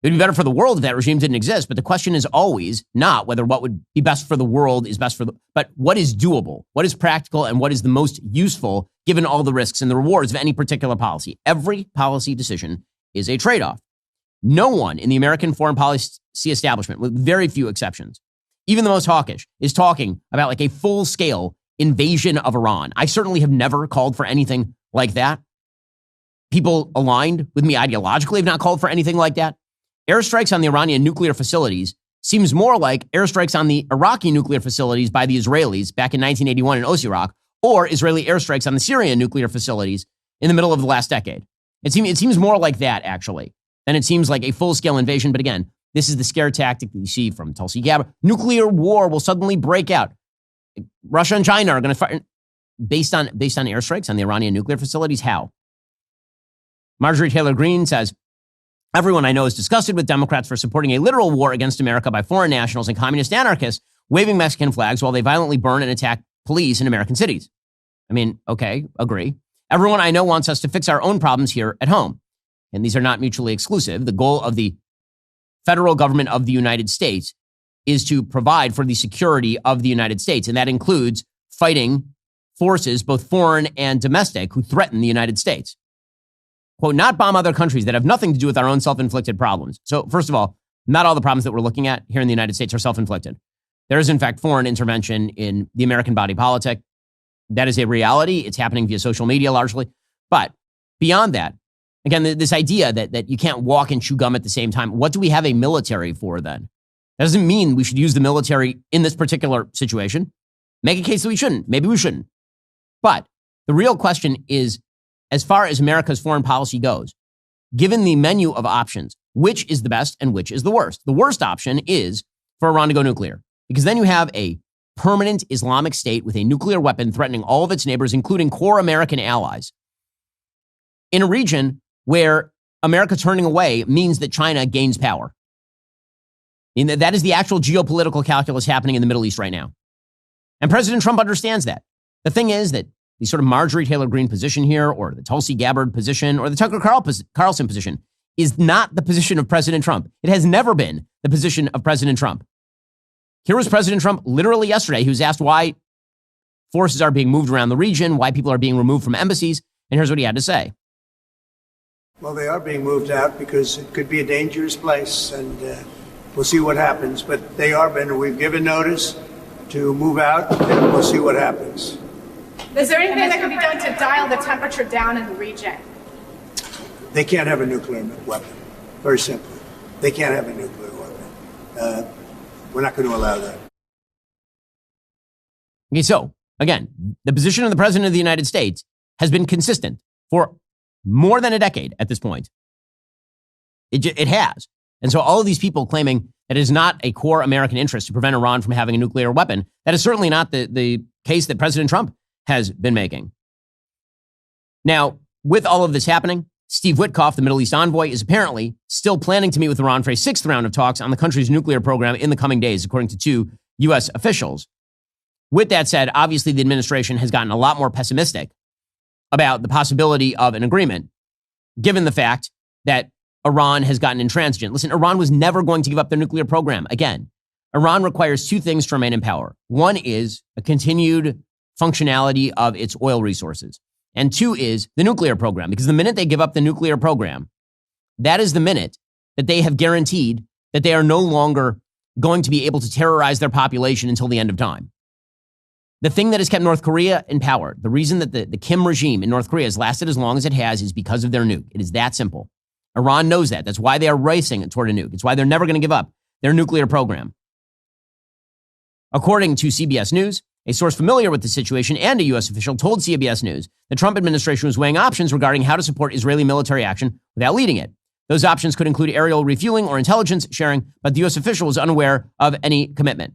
Speaker 1: It would be better for the world if that regime didn't exist. But the question is always not whether what would be best for the world is best for but what is doable, what is practical, and what is the most useful given all the risks and the rewards of any particular policy. Every policy decision is a trade-off. No one in the American foreign policy establishment, with very few exceptions, even the most hawkish, is talking about like a full-scale invasion of Iran. I certainly have never called for anything like that. People aligned with me ideologically have not called for anything like that. Airstrikes on the Iranian nuclear facilities seems more like airstrikes on the Iraqi nuclear facilities by the Israelis back in 1981 in Osirak, or Israeli airstrikes on the Syrian nuclear facilities in the middle of the last decade. It seems more like that, actually, than it seems like a full-scale invasion. But again, this is the scare tactic that you see from Tulsi Gabbard. Nuclear war will suddenly break out. Russia and China are going to fight based on airstrikes on the Iranian nuclear facilities. How? Marjorie Taylor Greene says, everyone I know is disgusted with Democrats for supporting a literal war against America by foreign nationals and communist anarchists waving Mexican flags while they violently burn and attack police in American cities. I mean, okay, agree. Everyone I know wants us to fix our own problems here at home. And these are not mutually exclusive. The goal of the federal government of the United States is to provide for the security of the United States. And that includes fighting forces, both foreign and domestic, who threaten the United States. Quote, not bomb other countries that have nothing to do with our own self-inflicted problems. So first of all, not all the problems that we're looking at here in the United States are self-inflicted. There is, in fact, foreign intervention in the American body politic. That is a reality. It's happening via social media largely. But beyond that, again, this idea that you can't walk and chew gum at the same time, what do we have a military for then? That doesn't mean we should use the military in this particular situation. Make a case that we shouldn't. Maybe we shouldn't. But The real question is, as far as America's foreign policy goes, given the menu of options, which is the best and which is the worst? The worst option is for Iran to go nuclear, because then you have a permanent Islamic state with a nuclear weapon threatening all of its neighbors, including core American allies, in a region where America turning away means that China gains power. And that is the actual geopolitical calculus happening in the Middle East right now. And President Trump understands that. The thing is that the sort of Marjorie Taylor Greene position here, or the Tulsi Gabbard position, or the Tucker Carlson position, is not the position of President Trump. It has never been the position of President Trump. Here was President Trump literally yesterday. He was asked why forces are being moved around the region, why people are being removed from embassies, and here's what he had to say.
Speaker 15: Well, they are being moved out because it could be a dangerous place, and we'll see what happens. But they are being, we've given notice to move out, and we'll see what happens.
Speaker 17: Is there anything that can be done to dial the temperature down in the region?
Speaker 15: They can't have a nuclear weapon, very simply. They can't have a nuclear weapon. We're not going to allow that.
Speaker 1: Okay, so, again, the position of the President of the United States has been consistent for more than a decade at this point. It has. And so all of these people claiming that it is not a core American interest to prevent Iran from having a nuclear weapon, that is certainly not the case that President Trump has been making. Now, with all of this happening, Steve Witkoff, the Middle East envoy, is apparently still planning to meet with Iran for a sixth round of talks on the country's nuclear program in the coming days, according to two U.S. officials. With that said, obviously the administration has gotten a lot more pessimistic about the possibility of an agreement, given the fact that Iran has gotten intransigent. Listen, Iran was never going to give up their nuclear program. Again, Iran requires two things to remain in power. One is a continued functionality of its oil resources. And two is the nuclear program, because the minute they give up the nuclear program, that is the minute that they have guaranteed that they are no longer going to be able to terrorize their population until the end of time. The thing that has kept North Korea in power, the reason that the Kim regime in North Korea has lasted as long as it has is because of their nuke. It is that simple. Iran knows that. That's why they are racing toward a nuke. It's why they're never going to give up their nuclear program. According to CBS News, a source familiar with the situation and a U.S. official told CBS News the Trump administration was weighing options regarding how to support Israeli military action without leading it. Those options could include aerial refueling or intelligence sharing, but the U.S. official was unaware of any commitment.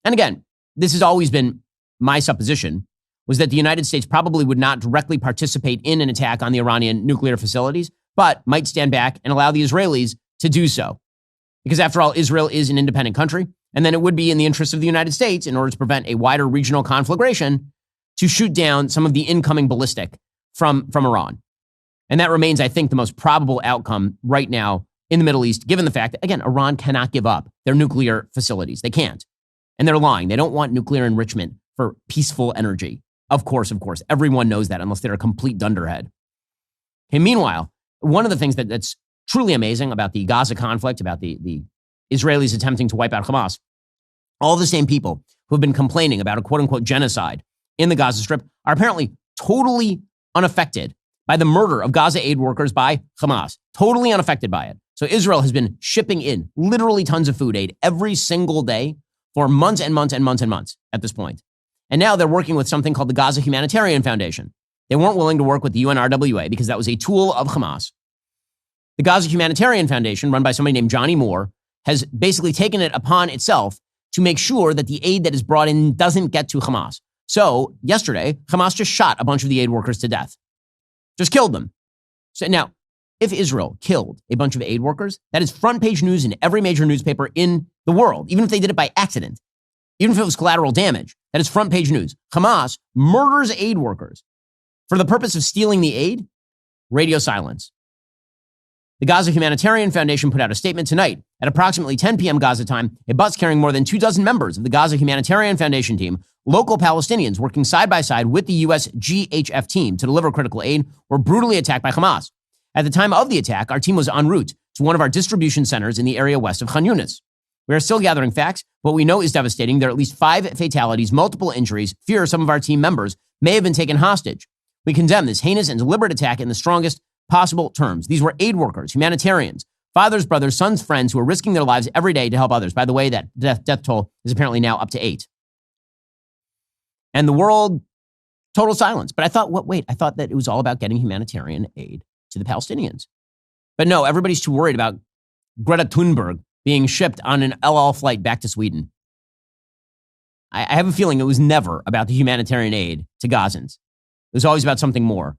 Speaker 1: And again, this has always been my supposition, was that the United States probably would not directly participate in an attack on the Iranian nuclear facilities, but might stand back and allow the Israelis to do so. Because after all, Israel is an independent country, and then it would be in the interest of the United States, in order to prevent a wider regional conflagration, to shoot down some of the incoming ballistic from Iran. And that remains, I think, the most probable outcome right now in the Middle East, given the fact that, again, Iran cannot give up their nuclear facilities. They can't. And they're lying. They don't want nuclear enrichment for peaceful energy. Of course. Everyone knows that, unless they're a complete dunderhead. Okay, meanwhile, one of the things that's truly amazing about the Gaza conflict, about the Israelis attempting to wipe out Hamas, all the same people who have been complaining about a quote-unquote genocide in the Gaza Strip are apparently totally unaffected by the murder of Gaza aid workers by Hamas. Totally unaffected by it. So Israel has been shipping in literally tons of food aid every single day for months and months and months and months at this point. And now they're working with something called the Gaza Humanitarian Foundation. They weren't willing to work with the UNRWA because that was a tool of Hamas. The Gaza Humanitarian Foundation, run by somebody named Johnny Moore, has basically taken it upon itself to make sure that the aid that is brought in doesn't get to Hamas. So yesterday, Hamas just shot a bunch of the aid workers to death. Just killed them. So now, if Israel killed a bunch of aid workers, that is front page news in every major newspaper in the world, even if they did it by accident. Even if it was collateral damage, that is front page news. Hamas murders aid workers for the purpose of stealing the aid. Radio silence. The Gaza Humanitarian Foundation put out a statement tonight at approximately 10 p.m. Gaza time. A bus carrying more than 24 members of the Gaza Humanitarian Foundation team, local Palestinians working side by side with the U.S. GHF team to deliver critical aid, were brutally attacked by Hamas. At the time of the attack, our team was en route to one of our distribution centers in the area west of Khan Yunis. We are still gathering facts. What we know is devastating. There are at least 5 fatalities, multiple injuries. Fear some of our team members may have been taken hostage. We condemn this heinous and deliberate attack in the strongest possible terms. These were aid workers, humanitarians, fathers, brothers, sons, friends who are risking their lives every day to help others. By the way, that death toll is apparently now up to 8. And the world Total silence. But I thought, I thought that it was all about getting humanitarian aid to the Palestinians. But no, everybody's too worried about Greta Thunberg being shipped on an El Al flight back to Sweden. I have a feeling it was never about the humanitarian aid to Gazans. It was always about something more.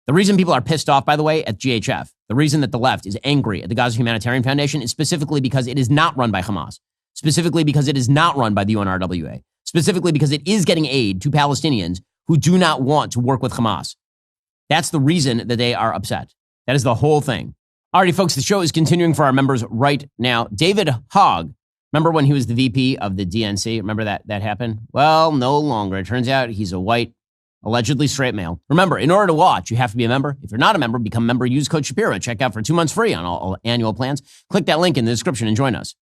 Speaker 1: The reason people are pissed off, by the way, at GHF, the reason that the left is angry at the Gaza Humanitarian Foundation is specifically because it is not run by Hamas, specifically because it is not run by the UNRWA, specifically because it is getting aid to Palestinians who do not want to work with Hamas. That's the reason that they are upset. That is the whole thing. Alrighty, folks, the show is continuing for our members right now. David Hogg, remember when he was the VP of the DNC? Remember that happened? Well, no longer. It turns out he's a white, allegedly straight male. Remember, in order to watch, you have to be a member. If you're not a member, become a member. Use code Shapiro. Check out for 2 months free on all annual plans. Click that link in the description and join us.